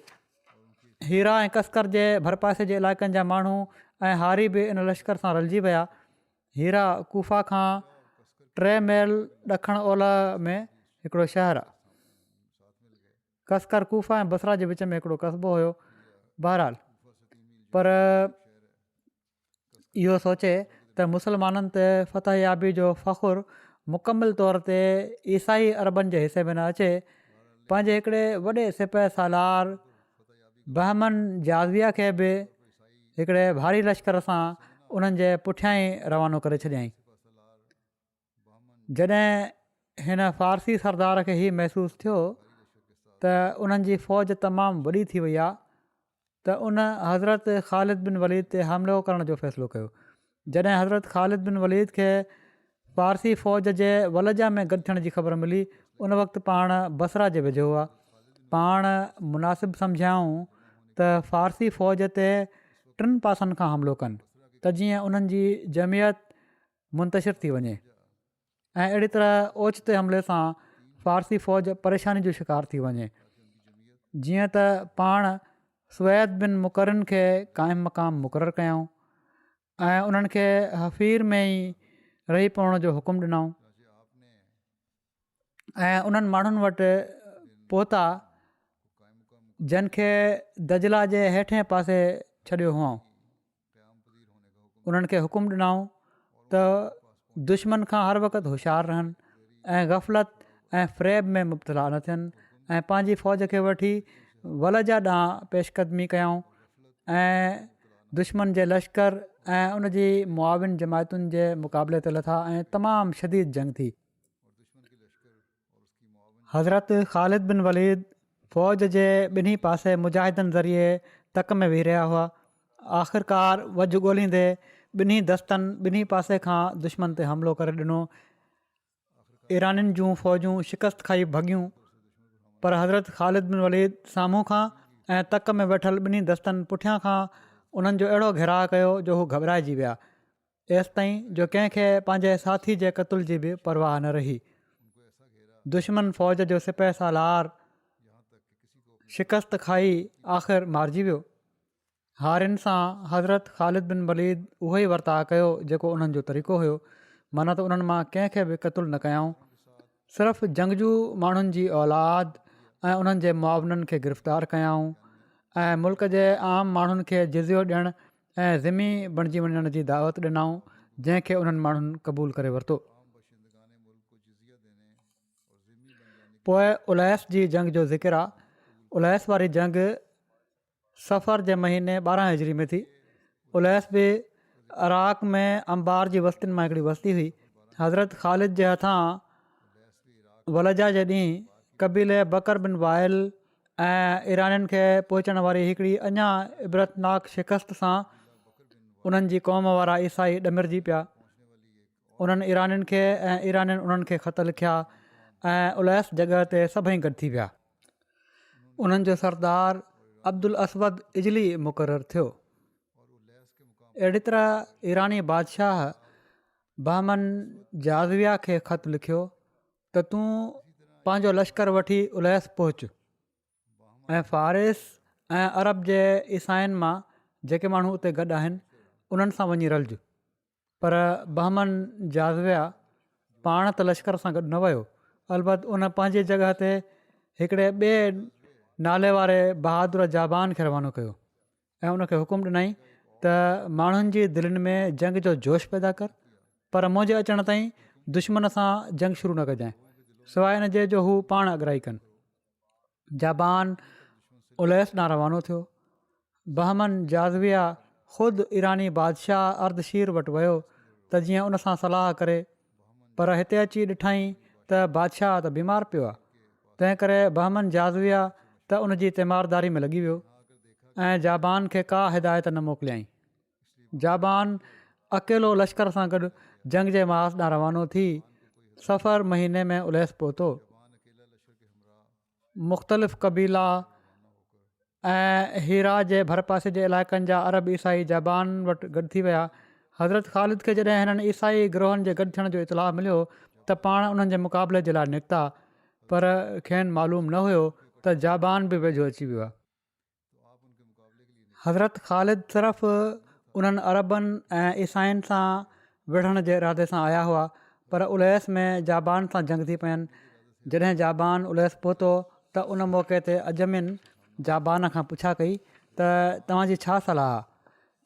हीरा ऐं कसकर जे भरपासे जे इलाइक़नि जा माण्हू ऐं हारी बि इन लश्कर सां रलिजी विया। हीरा कूफा खां 3 मील ॾखण ओलह में हिकिड़ो शहरु आहे। कसकर कूफा ऐं बसरा जे विच में हिकिड़ो कस्बो हुयो। बहरहाल पर इहो सोचे त मुस्लमाननि ते फ़तह याबी जो फ़ख़ुरु मुकमिल तौर ते ईसाई अरबनि जे हिसे में न अचे, पंहिंजे हिकिड़े वॾे सिपह सालार बहमन जाज़िया खे बि हिकिड़े भारी लश्कर सां उन्हनि जे पुठियां ई रवानो करे छॾियईं। जॾहिं हिन फ़ारसी सरदार खे हीउ महसूसु थियो त उन्हनि जी फ़ौज तमामु वॾी थी वई आहे त उन हज़रत ख़ालिद बिन वलीद ते हमिलो करण जो फ़ैसिलो कयो। जॾहिं हज़रत ख़ालिद बिन वलीद खे फ़ारसी फ़ौज जे वलजा में गॾु थियण जी ख़बर मिली उन वक़्तु पाण बसरा जे वेझो हुआ। पाण मुनासिबु सम्झाऊं त फ़ारसी फ़ौज ते 3 पासनि खां हमिलो कनि त जीअं उन्हनि जी जमियत मुंतशिर थी वञे ऐं अहिड़ी तरह ओचिते हमले सां फ़ारसी फ़ौज परेशानी जो शिकार थी वञे। जीअं त पाण सुवैद बिन मुकरन खे क़ाइमु मक़ाम मुक़ररु कयऊं ऐं उन्हनि खे हफ़ीर में ई रही पवण जो हुकुम ॾिनऊं ऐं उन्हनि माण्हुनि वटि पहुता जिन खे दजला जे हेठिएं पासे छॾियो हुओ। उन्हनि खे हुकुम ॾिनऊं त दुश्मन खां हर वक़्तु होशियारु रहनि ऐं गफ़लत ऐं फ़्रेब में मुब्तला न थियनि ऐं पंहिंजी फ़ौज खे वठी वलजा ॾांहुं पेशकदमी कयऊं ऐं दुश्मन जे लश्कर ऐं उन जी मुआविन जमायतुनि जे मुक़ाबले ते लथा ऐं तमामु शदीद जंग थी। हज़रत ख़ालिद बिन वलीद फ़ौज जे ॿिन्ही पासे मुजाहिदनि ज़रिए तक में वेही रहिया हुआ। आख़िरकार वझ ॻोल्हींदे ॿिन्ही दस्तनि ॿिन्ही पासे खां दुश्मन ते हमिलो करे ॾिनो। ईरानियुनि जूं फ़ौजूं शिकस्त खाई भॻियूं पर हज़रत ख़ालिद बिन वलीद साम्हूं खां ऐं तक में वेठल ॿिन्ही दस्तनि पुठियां खां उन्हनि जो अहिड़ो घेराव कयो जो हू घबराइजी विया एसि ताईं जो कंहिंखे पंहिंजे साथी जे क़तल जी बि परवाह न रही। दुश्मन फ़ौज जो सिपह सालार शिकस्त खाई आख़िर मारिजी वियो। हारिन सां हज़रत ख़ालिद बिन वलीद उहो ई वर्ताउ कयो जेको उन्हनि जो तरीक़ो हुयो, माना त उन्हनि मां कंहिंखे बि क़तलु न कयऊं। सिर्फ़ु जंगजू माण्हुनि जी औलाद ऐं उन्हनि जे मुआविननि खे गिरफ़्तार कयऊं ऐं मुल्क जे आम माण्हुनि खे जिज़ियो ॾियणु ऐं ज़िमी बणिजी वञण जी दावत ॾिनऊं जंहिंखे उन्हनि माण्हुनि क़बूलु करे वरितो। पोइ उलैस जी जंग जो ज़िक्र आहे। उलैस वारी जंग सफ़र जे महीने 12 हिजरी में थी। उलैस बि इराक़ में अंबार जी बस्तियुनि मां हिकिड़ी बस्ती हुई। हज़रत ख़ालिद जे हथां वलजा जे ॾींहुं क़बीले बकर बिन वाइल ऐं ईरानियुनि खे पहुचण वारी हिकिड़ी अञा इबरतनाक शिकस्त सां उन्हनि जी क़ौम वारा ईसाई ॾमिरजी पिया। उन्हनि ईरानियुनि खे ऐं ईरानियुनि उन्हनि खे ख़त लिखिया ऐं उलैस जॻह ते सभई गॾु थी विया। उन्हनि जो सरदार अब्दुल असवद इजली मुक़ररु थियो। अहिड़ी तरह ईरानी बादशाह बहमन जाज़िया खे ख़त लिखियो त तूं पंहिंजो लश्कर वठी उलैस पहुच ऐं फ़ारिस ऐं अरब जे ईसाइनि मां जेके माण्हू उते गॾु आहिनि उन्हनि सां वञी रलिजो। पर बहमन जाज़विया पाण त लश्कर सां गॾु न वियो, अलबत उन पंहिंजी जॻह ते हिकिड़े ॿिए नाले वारे बहादुर जाबान खे रवानो कयो ऐं उनखे हुकुम ॾिनई त माण्हुनि जी दिलनि में जंग जो जोश पैदा कर, पर मुंहिंजे अचण ताईं दुश्मन सां जंग शुरू न कजांइ, सवाइ इन जे जो हू पाण अॻिराई कनि। जाबान उलैस ॾांहुं रवानो थियो। बहमन जाज़विया ख़ुदि ईरानी बादशाह अर्दशीर वटि वियो त जीअं उन सां सलाह करे, पर हिते अची ॾिठईं त बादशाह त बीमार पियो आहे। तंहिं करे बहमन जाज़विया त उन जी तीमारदारी में लॻी वियो ऐं जाबान खे का हिदायत न मोकिलियईं। जाबान अकेलो लश्कर सां गॾु जंग जे मास ॾांहुं रवानो थी सफ़र महीने में उलैस पहुतो। मुख़्तलिफ़ क़बीला ऐं हीरा जे भरपासे जे इलाइक़नि जा अरब ईसाई जाबान वटि गॾु थी विया। हज़रत ख़ालिद खे जॾहिं हिननि ईसाई गिरोहनि जे गॾु थियण जो इतलाउ मिलियो त पाण उन्हनि जे मुक़ाबले जे लाइ निकिता, पर खेनि मालूम न हुयो त जाबान बि वेझो अची वियो आहे। हज़रत ख़ालिद सिर्फ़ु उन्हनि अरबनि ऐं ईसाइनि सां विढ़ण जे इरादे सां आया हुआ, पर उलैस में जाबान सां जंग थी पियनि। जॾहिं जाबान उलैस पहुतो त उन मौक़े ते अजमिन जाबान खां पुछा कई त तव्हांजी छा सलाह आहे,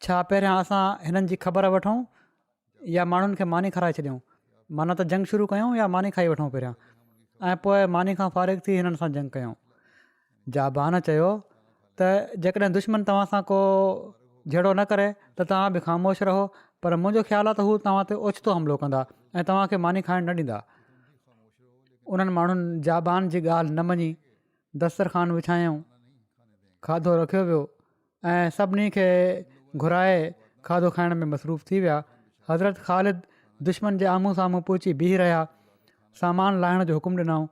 छा पहिरियां असां हिननि जी ख़बर वठूं या माण्हुनि खे मानी खाराए छॾियूं, माना त जंग शुरू कयूं या मानी खाई वठूं पहिरियां ऐं पोइ मानी खां फ़ारिग़ थी हिननि सां जंग कयूं। जाबान चयो त जेकॾहिं दुश्मन तव्हां सां को जहिड़ो न करे त तव्हां बि ख़ामोश रहो, पर मुंहिंजो ख़्यालु आहे त हू तव्हां ते ओचितो हमिलो कंदा ऐं तव्हांखे मानी खाइणु न ॾींदा। उन्हनि माण्हुनि जाबान जी ॻाल्हि न मञी, दस्तरखान विछायऊं, खाधो रखियो वियो ऐं सभिनी खे घुराए खाधो खाइण में मसरूफ़ थी विया। हज़रत ख़ालिद दुश्मन जे आम्हूं साम्हूं पहुची बीह रहिया, सामान लाहिण जो हुकुम ॾिनऊं।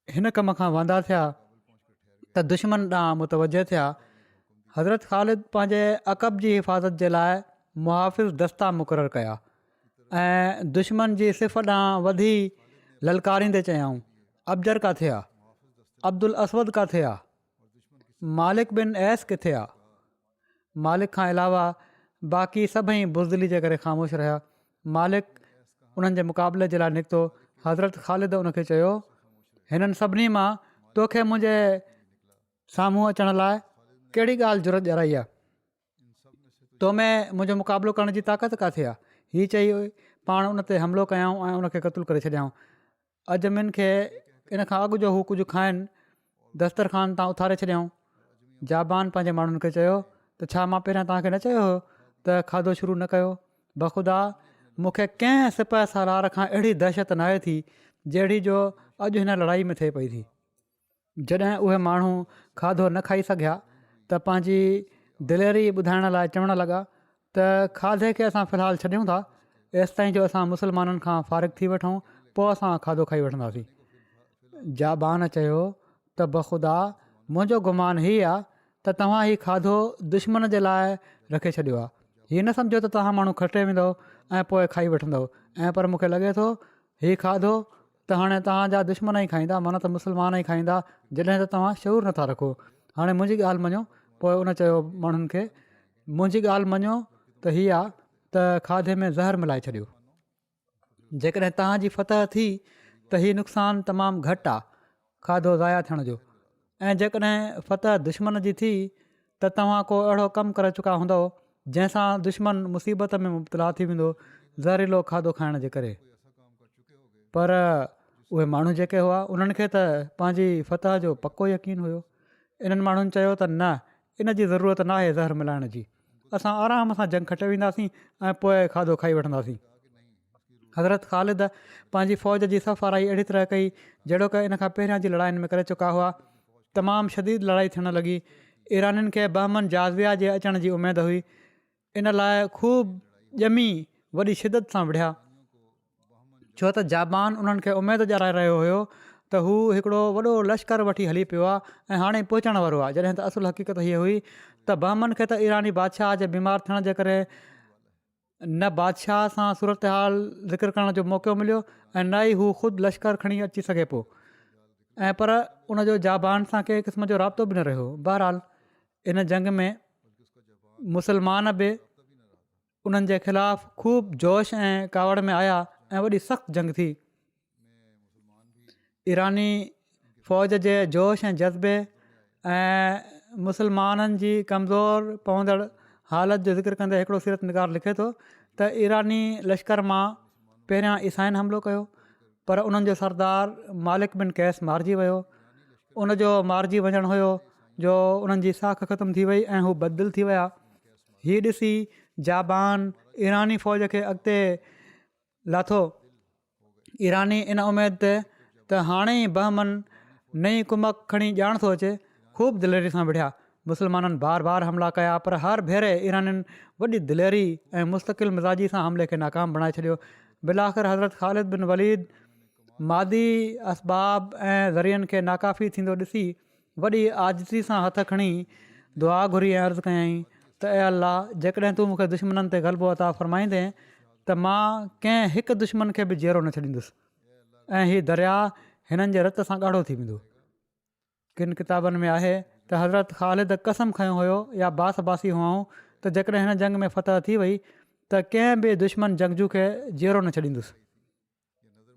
हिन कम खां वांदा थिया त दुश्मन ॾांहुं मुतवजह थिया। हज़रत ख़ालिद पंहिंजे अक़ब जी हिफ़ाज़त जे लाइ मुहाफ़िज़ दस्ता मुक़ररु कया ऐं दुश्मन जी सिफ़ ॾांहुं वधी ललकारींदे चयऊं, अबजर किथे आहे, अब्दुल असवद किथे आहे, मालिक बिन ऐस किथे आहे। मालिक खां अलावा बाक़ी सभई बुज़दिली जे करे ख़ामोश रहिया। मालिक उन्हनि जे मुक़ाबले जे लाइ निकितो। हज़रत ख़ालिद उनखे चयो, हिननि सभिनी मां तोखे मुंहिंजे साम्हूं अचण लाइ कहिड़ी ॻाल्हि ज़रूरत ॼाराई आहे, तो में मुंहिंजो मुक़ाबिलो करण जी ताक़त किथे आहे। हीअ चई पाण उन ते हमिलो कयऊं ऐं उनखे क़तलु करे छॾियऊं। अजमिन खे इन खां अॻु जो हू कुझु खाइनि दस्तरखान तां उथारे छॾियऊं। जाबान पंहिंजे माण्हुनि खे चयो त छा मां पहिरियां तव्हांखे न चयो हुयो त खाधो शुरू न कयो। बख़ुदा मूंखे कंहिं सिपह सालार खां अहिड़ी दहशत नाहे थी जहिड़ी जो अॼु हिन लड़ाई में थिए पई थी। जॾहिं उहे माण्हू खाधो न खाई सघिया त पंहिंजी दिलेरी ॿुधाइण लाइ चवणु लॻा त खाधे खे असां फ़िलहालु छॾियूं था, एसि ताईं जो असां मुस्लमाननि खां फ़ारिग़ थी वठूं, पोइ असां खाधो खाई वठंदासीं। जाबान चयो त बख़ुदा मुंहिंजो गुमान हीअ आहे त तव्हां हीउ खाधो दुश्मन जे लाइ रखे छॾियो आहे। हीअ न सम्झो त तव्हां माण्हू खटे वेंदव ऐं पोइ खाई वठंदव, ऐं पर मूंखे लॻे थो हीउ खाधो त हाणे तव्हांजा दुश्मन ई खाईंदा, माना त मुस्लमान ई खाईंदा, जॾहिं त तव्हां शऊर नथा रखो। हाणे मुंहिंजी ॻाल्हि मञो। पोइ उन चयो माण्हुनि खे, मुंहिंजी ॻाल्हि मञो त हीअ आहे त खाधे में ज़हर मिलाए छॾियो। जेकॾहिं तव्हांजी फतह थी त हीउ नुक़सानु तमामु घटि आहे खाधो ज़ाया थियण जो, ऐं जेकॾहिं फतह दुश्मन जी थी त तव्हां को अहिड़ो कमु करे चुका हूंदव जंहिंसां दुश्मन मुसीबत में मुब्तला थी वेंदो ज़हरीलो खाधो खाइण जे करे। पर उहे माण्हू जेके हुआ उन्हनि खे त पंहिंजी फतह जो पको यकीन हुयो। इन्हनि माण्हुनि चयो त न, इन जी ज़रूरत न आहे ज़हर मिलाइण जी, असां आराम सां जंग खटे वेंदासीं ऐं पोइ खाधो खाई वठंदासीं। हज़रत ख़ालिद पंहिंजी फ़ौज जी सफ़ाराई अहिड़ी तरह कई जहिड़ो की इन खां पहिरियां जी लड़ाइयुनि में करे चुका हुआ। तमामु शदीद लड़ाई थियणु लॻी। ईरानियुनि खे बहमन जाज़विया जे अचण जी उमेदु हुई, इन लाइ ख़ूब ॼमी वॾी शिदत सां विढ़िया, छो त जाबान उन्हनि खे उमेदु ॼाराए रहियो हुयो त हू हिकिड़ो वॾो लश्कर वठी हली पियो आहे ऐं हाणे पहुचण वारो आहे। जॾहिं त असुलु हक़ीक़त हीअ हुई त बहमन खे त ईरानी बादशाह जे बीमार थियण जे करे न बादशाह सां सूरत हाल ज़िक्र करण जो मौक़ो मिलियो ऐं न ई हू ख़ुदि लश्कर खणी अची सघे पियो। ऐं पर उन जो जाबान सां कंहिं क़िस्म जो राब्तो बि न रहियो। बहरहाल इन जंग में मुसलमान बि उन्हनि जे ख़िलाफ़ु ख़ूब जोश ऐं कावड़ में आया ऐं वॾी सख़्तु जंग थी। ईरानी फ़ौज जे जोश ऐं जज़्बे ऐं मुसलमाननि जी कमज़ोर पवंदड़ हालत जो ज़िक्र कंदे हिकिड़ो सीरत निगार लिखे थो त ईरानी लश्कर मां पहिरियां ईसाइन हमिलो कयो, पर उन्हनि जो सरदार मालिक बिन कैस मारिजी वियो। उन जो मारिजी वञणु हुयो जो उन्हनि जी साख ख़तमु थी वई ऐं हू बदिल थी विया। हीअ ॾिसी जाबान ईरानी फ़ौज खे अॻिते लाथो। ईरानी इन उमेद ते त हाणे ई बहमन नई कुमक खणी ॼाण थो अचे, ख़ूब दिलेरी सां विढ़िया। मुसलमाननि बार बार हमला कया, पर हर भेरे ईरानियुनि वॾी दिलेरी ऐं मुस्तक़िल मिज़ाजी सां हमले खे नाकाम बणाए छॾियो। बिलाख़िर हज़रत ख़ालिद बिन वलीद मादी असबाब ऐं ज़रियनि खे नाकाफ़ी थींदो ॾिसी वॾी आजिज़ी सां हथ खणी दुआ घुरी ऐं अर्ज़ु कयईं त ए अलाह, जेकॾहिं तूं मूंखे दुश्मननि ते ग़लबो अता फ़रमाईंदे त मां कंहिं हिकु दुश्मन खे बि जीअरो न छॾींदुसि ऐं हीउ दरिया हिननि जे रत सां ॻाढ़ो थी वेंदो। किन किताबनि में आहे त हज़रत ख़ालिद कसम खयो हुयो या बास बासी हुआऊं त जेकॾहिं हिन जंग में फ़तह थी वई त कंहिं बि दुश्मन जंगजू खे जीअरो न छॾींदुसि।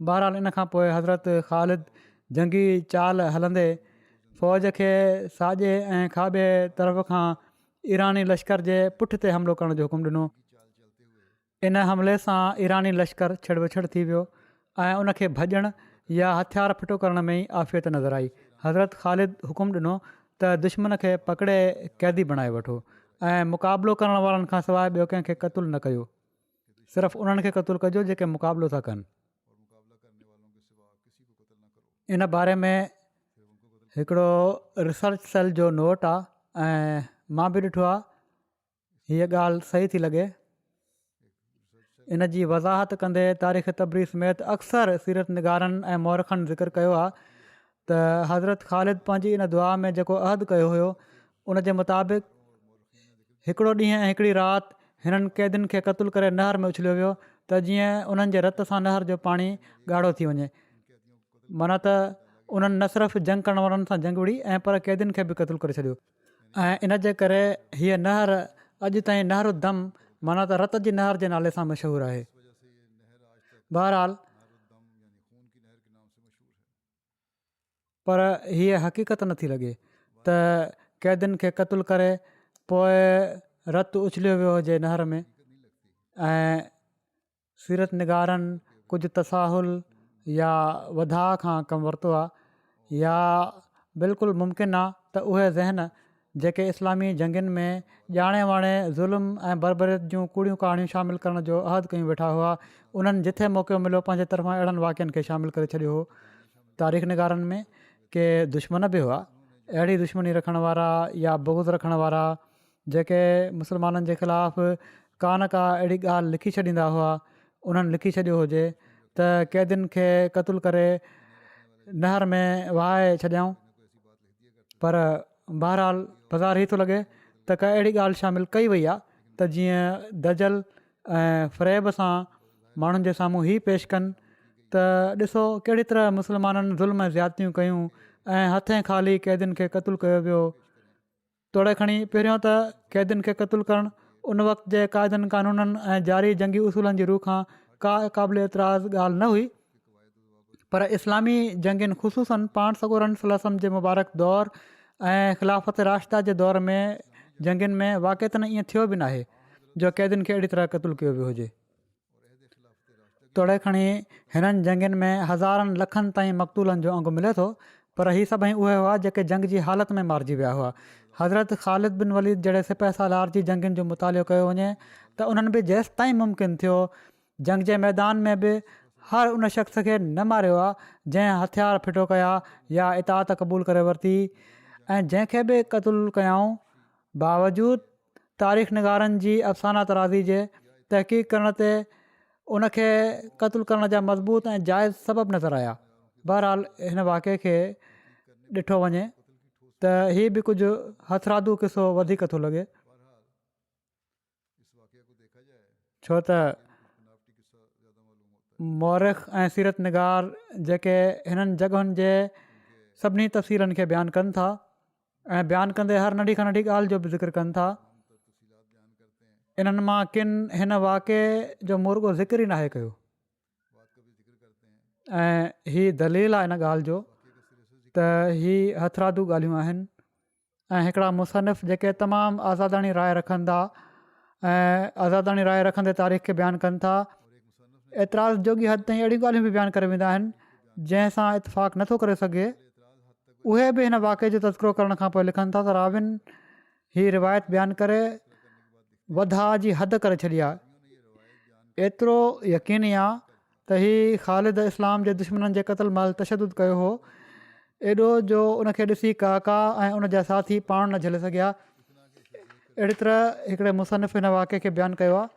बहरहाल इन खां पोइ हज़रत ख़ालिद जंगी चाल हलंदे फ़ौज खे साॼे ऐं खाॿे तरफ़ खां ईरानी लश्कर जे पुठ ते हमिलो करण जो हुकुम ॾिनो। इन हमले सां ईरानी लश्कर छिड़ विछड़ थी वियो ऐं उनखे भॼण या हथियार फिटो करण में ई आफ़ियत नज़र आई। हज़रत ख़ालिद हुकुम ॾिनो त दुश्मन खे पकिड़े क़ैदी बणाए वठो ऐं मुक़ाबिलो करण वारनि खां सवाइ ॿियो कंहिंखे क़तलु न कयो। सिर्फ़ु उन्हनि खे क़तलु कजो जेके मुक़ाबिलो था कनि। इन बारे में हिकिड़ो रिसर्च सेल जो नोट आहे ऐं मां बि ॾिठो आहे। हीअ ॻाल्हि सही थी लॻे। इन जी वज़ाहत कंदे तारीख़ तबरी समेत अक्सर सीरत निगारनि ऐं मौरखनि ज़िक्र कयो आहे त हज़रत ख़ालिद पंहिंजी इन दुआ में जेको अहद कयो हुयो उन जे मुताबिक़ हिकिड़ो ॾींहुं ऐं हिकिड़ी राति हिननि क़ैदियुनि खे क़तलु करे नहर में उछलियो वियो त जीअं उन्हनि जे रत सां नहर जो पाणी ॻाढ़ो थी वञे। माना त उन्हनि न सिर्फ़ु जंग करण वारनि सां जंग विड़ी ऐं पर क़ैदियुनि खे बि क़तलु करे छॾियो ऐं इन जे करे हीअ नहर अॼु ताईं नहर दम माना त रत जी नहर जे नाले सां मशहूरु आहे। बहरहाल पर हीअ हक़ीक़त नथी लॻे त क़ैदियुनि खे क़तलु करे पोइ रतु उछलियो वियो हुजे नहर में। ऐं सीरत निगारनि कुझु तसाहुल या वधा खां कमु वरितो आहे या बिल्कुलु मुमकिन आहे त उहे ज़हन जेके इस्लामी जंगनि में ॼाणे वाणे ज़ुल्म ऐं बरबरीत जूं कूड़ियूं कहाणियूं शामिलु करण जो अहद कयूं वेठा हुआ, उन्हनि जिथे मौक़ो मिलियो पंहिंजे तरफ़ां अहिड़नि वाक़िअनि खे शामिलु करे छॾियो हो। तारीख़ निगारनि में के दुश्मन बि हुआ, अहिड़ी दुश्मनी रखण वारा या बुग़्ज़ रखण वारा जेके मुसलमाननि जे ख़िलाफ़ु का न का अहिड़ी ॻाल्हि लिखी छॾींदा हुआ। उन्हनि लिखी छॾियो हुजे त क़ैदियुनि खे क़तलु करे नहर में वहाए छॾियऊं, पर बहरहाल बाज़ार ई थो लॻे त का अहिड़ी ॻाल्हि शामिलु कई वई आहे त जीअं दजल ऐं फ़रेब सां माण्हुनि जे साम्हूं ई पेश कनि त ॾिसो कहिड़ी तरह मुसलमाननि ज़ुल्म ऐं ज़्यादतियूं कयूं ऐं हथे ख़ाली क़ैदियुनि खे क़तलु कयो वियो। तोड़े खणी पहिरियों त क़ैदियुनि खे क़तलु करणु उन वक़्त जे क़ाइदनि कानूननि ऐं जारी जंगी उसूलनि जी रूह खां का क़ाबिल एतिराज़ ॻाल्हि न हुई, पर इस्लामी जंगियुनि ख़ुशूसनि पाण सॻोरनि सलम जे मुबारक दौर ऐं ख़िलाफ़त राशिदा जे दौर में जंगियुनि में वाक़िअतन ईअं थियो बि न आहे जो क़ैदियुनि खे अहिड़ी तरह क़तलु कयो वियो हुजे। तोड़े खणी हिननि जंगियुनि में हज़ारनि लखनि ताईं मक़तूलनि जो अंगु मिले थो, पर हीअ सभई उहे हुआ जेके जंग जी हालत में मारिजी विया हुआ। हज़रत ख़ालिद बिन वलीद जहिड़े सिपह सालार जी जंगियुनि जो मुतालियो कयो वञे त उन्हनि बि जेसि ताईं मुमकिन थियो जंग जे मैदान में बि हर उन शख़्स खे न मारियो आहे जंहिं हथियार फिटो कया या इताअत क़बूल करे वरिती, ऐं जंहिंखे बि क़तलु कयाऊं बावजूदु तारीख़ निगारनि जी अफ़साना तराज़ी जे तहक़ीक़ करण ते उनखे क़तलु करण जा मज़बूत ऐं जाइज़ सबबु नज़र आया। बहरहाल हिन वाक़े खे ॾिठो वञे त हीअ बि कुझु हथरादू क़िसो वधीक थो लॻे, छो त मौरख़ ऐं सीरत निगार जेके हिननि जॻहियुनि जे सभिनी तफ़सीलनि खे बयानु कनि था ऐं बयानु कंदे हर नंढी खां नंढी ॻाल्हि जो बि ज़िक्र कनि था। इन्हनि मां किन हिन वाक़े जो मुर्गो ज़िक्र ई नाहे कयो ऐं हीअ दलील आहे इन ॻाल्हि जो त हीअ हथरादू ॻाल्हियूं आहिनि ऐं हिकिड़ा मुसनिफ़ जेके तमामु आज़ादाणी राय रखनि था ऐं आज़ादाणी राय रखंदे तारीख़ खे बयानु कनि था, एतिराज़ जोगी हद ताईं अहिड़ियूं ॻाल्हियूं बि बयानु करे वेंदा आहिनि जंहिंसां इतफ़ाक़ नथो करे सघे। उहे बि हिन वाक़े जो तज़किरो करण खां पोइ लिखनि था त राविन हीअ रिवायत बयानु करे वधा जी हद करे छॾी आहे। एतिरो यकीनी आहे त हीअ ख़ालिद इस्लाम जे दुश्मननि जे क़तल महिल तशदुद कयो हो, एॾो जो उनखे ॾिसी काका ऐं उनजा साथी पाण न झले सघिया। अहिड़ी तरह हिकिड़े मुसनिफ़ हिन वाक़े खे बयानु कयो आहे,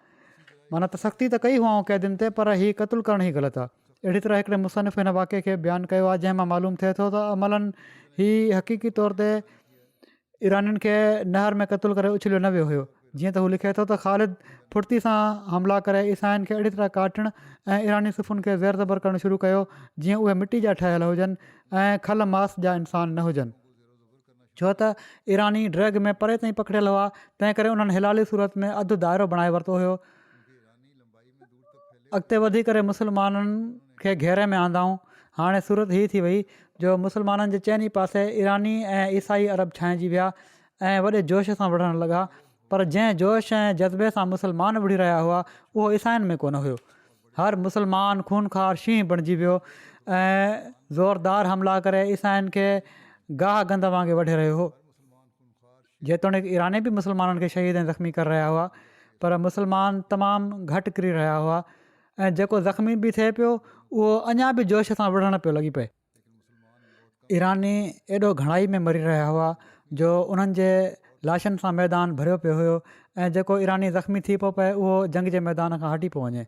माना त सख़्ती त कई हुआ क़ैदियुनि ते पर हीअ क़तलु करणु ई ग़लति आहे। अहिड़ी तरह हिकिड़े मुसनिफ़ हिन वाक़े खे बयानु कयो आहे जंहिंमां मालूम थिए थो त अमलनि हीअ हक़ीक़ी तौर ते ईरानियुनि खे नहर में क़तलु करे उछलियो न वियो हुयो। जीअं त हू लिखे थो त ख़ालिद फुर्ती सां हमला करे ईसाइनि खे अहिड़ी तरह काटणु ऐं ईरानी सुफ़ुनि खे ज़ेर ज़बर करणु शुरू कयो जीअं उहे मिटी जा ठहियलु हुजनि ऐं खल मास जा इंसान न हुजनि, छो त ईरानी ड्रैग में परे ताईं पकड़ियल हुआ। तंहिं करे उन्हनि हिलाली सूरत में अधु दाइरो बणाए वरितो हुयो। अॻिते वधी करे मुस्लमाननि खे घेरे में आंदाऊं। हाणे सूरत हीअ थी वई जो मुस्लमाननि जे चइनी पासे ईरानी ऐं ईसाई अरब छांइजी विया ऐं वॾे जोश सां वढ़णु लॻा, पर जंहिं जोश ऐं जज़्बे सां मुस्लमान विढ़ी रहिया हुआ उहो ईसाइनि में कोन हुयो। हर मुस्लमान खूनखार शींहं बणिजी वियो ऐं ज़ोरदार हमला करे ईसाइनि खे गाह गंद वांगुरु वढे रहियो हो। जेतोणीकि ईरानी बि मुस्लमाननि खे शहीद ऐं ज़ख़्मी करे रहिया हुआ, पर मुस्लमान तमामु घटि किरी रहिया हुआ ऐं जेको ज़ख़्मी बि थिए पियो उहो अञा बि जोश सां विढ़णु पियो लॻी पए। ईरानी एॾो घणाई में मरी रहिया हुआ जो उन्हनि जे लाशनि सां मैदान भरियो पियो हुयो ऐं जेको ईरानी ज़ख़्मी थी पियो पए उहो जंग जे मैदान खां हटी पियो वञे।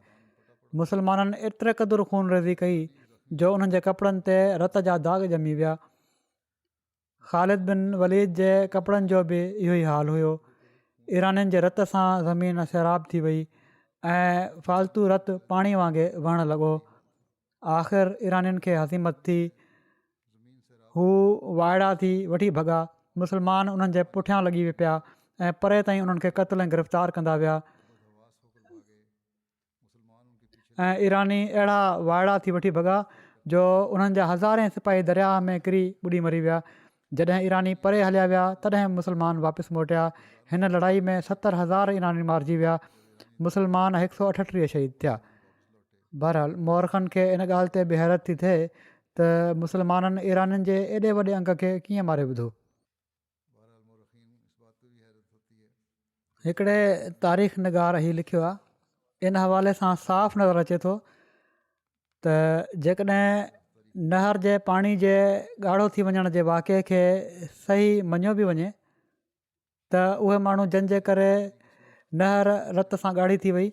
मुस्लमाननि एतिरे क़दुरु खून रेज़ी कई जो उन्हनि जे कपिड़नि ते रत जा दाग़ ॼमी विया। ख़ालिद बिन वलीद जे कपिड़नि जो बि इहो ई हाल हुयो। ईरानियुनि जे रत सां ज़मीन सैराब थी वई ऐं फालतू रत पाणी वांगुरु वहणु लॻो। आख़िर ईरानियुनि खे हज़ीमत थी, हू वाइड़ा थी वठी भॻा। मुस्लमान उन्हनि जे पुठियां लॻी पिया ऐं परे ताईं उन्हनि खे क़त्ल ऐं गिरफ़्तार कंदा विया ऐं ईरानी अहिड़ा वाइड़ा थी वठी भॻा जो उन्हनि जा हज़ारे सिपाही दरिया में किरी ॿुॾी मरी विया। जॾहिं ईरानी परे हलिया विया तॾहिं मुस्लमान वापसि मोटिया। हिन लड़ाई में 70,000 ईरानी मारिजी विया। मुस्लमान 138 शहीद थिया। बहरहाल मौरखनि खे इन ॻाल्हि ते बि हैरत थी थिए त मुस्लमाननि ईरानियुनि जे एॾे वॾे अंग खे कीअं मारे विधो। हिकिड़े तारीख़ निगार हीउ लिखियो आहे, इन हवाले सां साफ़ नज़र अचे थो त जेकॾहिं नहर जे पाणी जे ॻाढ़ो थी वञण जे वाक़े खे सही मञियो बि वञे त उहे माण्हू जंहिंजे करे नहर रत सां ॻाढ़ी थी वई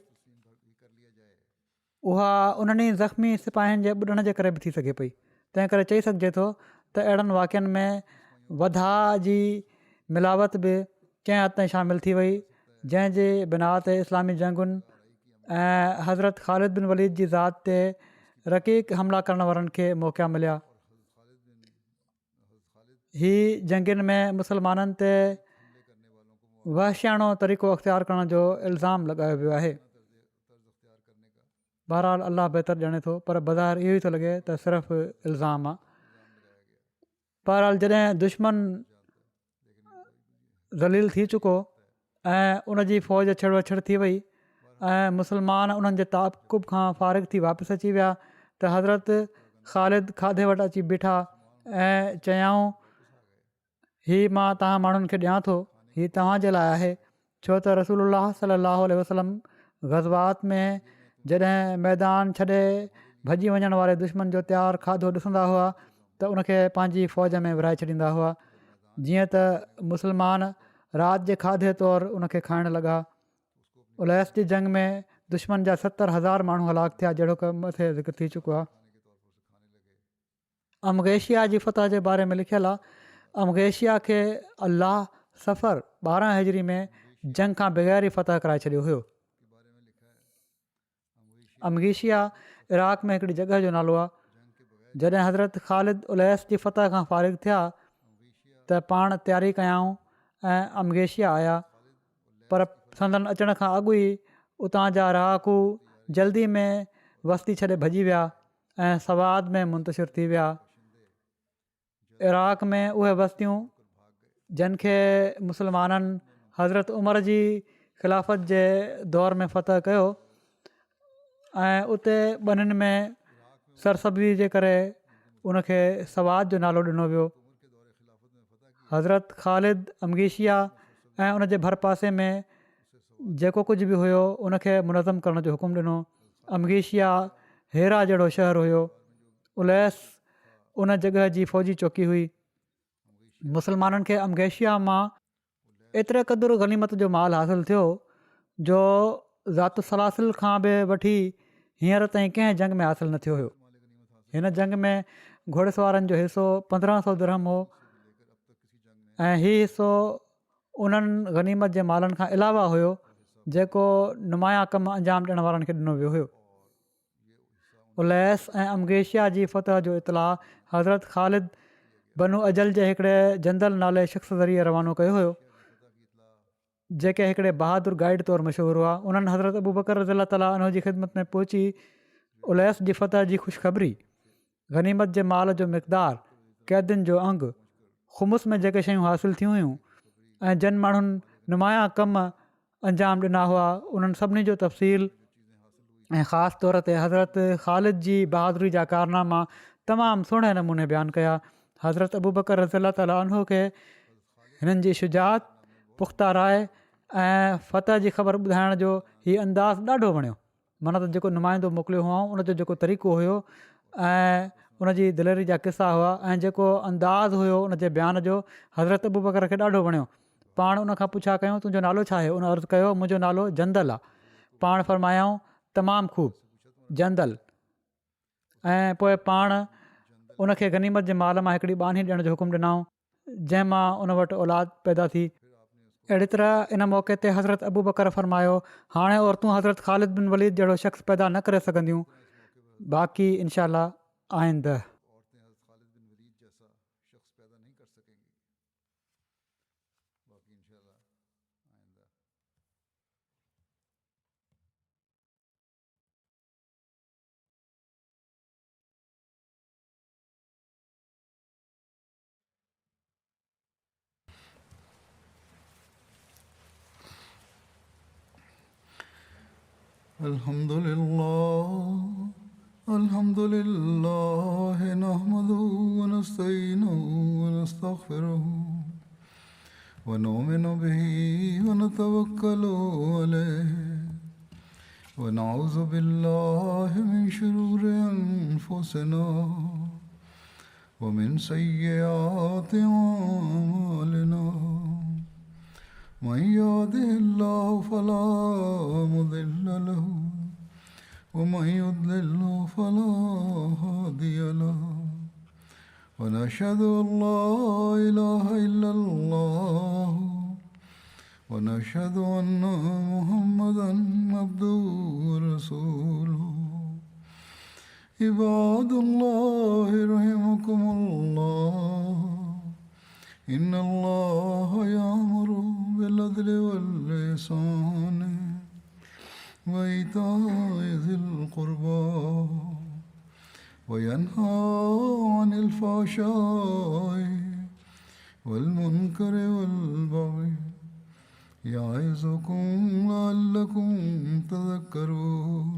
उहा उन्हनि ज़ख़्मी सिपाहियुनि जे ॿुॾण जे करे बि थी सघे पई। तंहिं करे चई सघिजे थो त अहिड़नि वाक़िअनि में वधा जी मिलावट बि कंहिं हद ताईं शामिलु थी वई, जंहिंजे बिना ते इस्लामी जंगुनि ऐं हज़रत ख़ालिद बिन वलीद जी ज़ात ते रक़ीक़ हमला करण वारनि खे मौक़ा मिलिया। हीअ जंगुनि में मुस्लमाननि ते वहशियाणो तरीक़ो अख़्तियार करण जो इल्ज़ाम लॻायो वियो आहे। बहरहाल अलाह बहितर ॼाणे थो, पर बज़ार इहो ई थो लॻे त सिर्फ़ु इल्ज़ाम आहे। बहरहाल जॾहिं दुश्मन ज़लील थी चुको ऐं उनजी फ़ौज छेड़ोछेड़ थी वई ऐं मुस्लमान उन्हनि जे ताक़ुब खां फ़ारिग़ थी वापसि अची विया त हज़रत ख़ालिद खाधे वटि अची बीठा ऐं चयाऊं, हीअ मां तव्हां माण्हुनि खे ॾियां थो, हीअ तव्हांजे लाइ आहे, छो त रसूलुल्लाह सल्लल्लाहु अलैहि वसल्लम ग़ज़वात में जॾहिं मैदान छॾे भॼी वञण वारे दुश्मन जो तयारु खाधो ॾिसंदा हुआ त उनखे पंहिंजी फ़ौज में विराए छॾींदा हुआ। जीअं त मुस्लमान राति जे खाधे तौरु उनखे खाइणु लॻा। उलैस जी जंग में दुश्मन जा 70,000 माण्हू हलाक थिया, जहिड़ो की मथे ज़िक्र थी चुको आहे। अमगेशिया जी फतह जे बारे में लिखियलु आहे, अमगेशिया खे अल्लाह सफ़र 12 हिजरी में जंग खां बग़ैर ई फतह कराए छॾियो हुयो। अमगेशिया इराक़ में हिकिड़ी जॻह जो नालो आहे जॾहिं हज़रत ख़ालिद उलैस जी फतह खां फ़ारिग़ थिया त पाण तयारी कयाऊं ऐं अमगेशिया आया, पर संदन अचण खां अॻु ई उतां जा रहाकू जल्दी में वस्ती छॾे भॼी विया ऐं सवाद में मुंतशिर थी विया। इराक़ में उहे बस्तियूं जिन खे मुस्लमाननि हज़रत उमर जी ख़िलाफ़त जे दौर में फ़तह कयो ऐं उते ॿनिनि में सरसब्ज़ी जे करे उनखे सवाद जो नालो ॾिनो वियो। हज़रत ख़ालिद अमगेशिया ऐं उन जे भर पासे में जेको कुझु बि हुयो उनखे मुनज़म करण जो हुकुम ॾिनो। अमगेशिया हेरा जहिड़ो शहरु हुयो। उलैस उन जॻह जी फ़ौजी चौकी हुई। मुस्लमाननि खे अमगेशिया मां एतिरे क़दुरु गनीमत जो माल हासिलु थियो जो ज़ात सलासिल खां बि वठी हींअर ताईं कंहिं जंग में हासिलु न थियो हुयो। हिन जंग में घोड़ेसवारनि जो हिसो 1500 दिरहम हो ऐं हीउ हिसो उन्हनि गनीमत जे मालनि खां अलावा हुयो जेको नुमाया कमु अंजाम ॾियण वारनि खे ॾिनो वियो हुयो। उलैस ऐं अमगेशिया जी फतह जो इतलाउ हज़रत ख़ालिद बनु अजल जे हिकिड़े जंदल नाले शख़्स ज़रिए रवानो कयो हुयो जेके हिकिड़े बहादुर गाइड तौरु मशहूरु हुआ। उन्हनि हज़रत अबू बकर रज़ी ताला अन्हु जी ख़िदमत में पहुची उलैस जी फतह जी ख़ुशख़बरी, गनीमत जे माल जो मिक़दारु, क़ैदियुनि जो अंगु, ख़ुमुस में जेके शयूं हासिलु थियूं हुयूं ऐं जिन माण्हुनि नुमाया कम अंजाम ॾिना हुआ उन्हनि सभिनी जो तफ़सील ऐं ख़ासि तौर ते हज़रत ख़ालिद जी बहादुरी जा कारनामा तमामु सुहिणे नमूने बयानु कया। हज़रत अबू बकर रज़ी ताला अन्हु खे हिननि जी शुजात, पुख़्ता राय ऐं फ़तह जी ख़बर ॿुधाइण जो हीउ अंदाज़ ॾाढो वणियो। माना त जेको नुमाइंदो मोकिलियो हुओ उनजो जेको तरीक़ो हुयो ऐं उनजी दिलेरी जा क़िसा हुआ ऐं जेको अंदाज़ हुयो उनजे बयान जो हज़रत अबू बकर खे ॾाढो वणियो। पाण उनखां पुछा कयूं तुंहिंजो नालो छा आहे? उन अर्ज़ु कयो मुंहिंजो नालो जंदल आहे। पाण फ़रमायाऊं तमामु ख़ूब जंदल। ऐं पोइ पाण उनखे गनीमत जे माल मां हिकिड़ी बानी ॾियण जो हुकुम ॾिनऊं जंहिंमां उन वटि औलाद पैदा थी। अहिड़ी तरह इन मौक़े ते हज़रत अबू बकर फ़रमायो हाणे औरतूं हज़रत ख़ालिद बिन वलीद जहिड़ो शख़्स पैदा न करे सघंदियूं, बाक़ी इनशा आईंदह। अल्हम्दुलिल्लाह नहमदुहु व नस्तईनुहु व नस्तगफिरुहु व नुमिनु बिही व नतवक्कलु अलैहि व नऊज़ु बिल्लाहि मिन शुरूरि अनफुसिना व मिन सय्यिआति अअमालिना मन यहदिहिल्लाहु फला मुदिल्ल लहु वमन युद्लिल्हु फला हादिय लहु वनशहदु अल्ला इलाहा इल्लल्लाह वनशहदु अन्ना मुहम्मदन अब्दुहु व रसूलुहु इबादुल्लाहि रहिमकुमुल्लाह इन्नल्लाह यअमुरु बिल अदलि वल इहसानि व ईताइ ज़िल क़ुर्बा व यन्हा अनिल फ़हशाइ वल मुनकरि वल बग़ि यइज़ुकुम लअल्लकुम तज़क्करून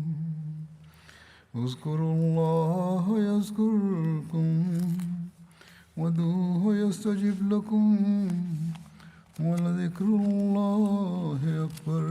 उज़्कुरुल्लाह यज़्कुरुकुम वदूहु यस्तजिब लकुम वलज़िक्रुल्लाहि अकबर।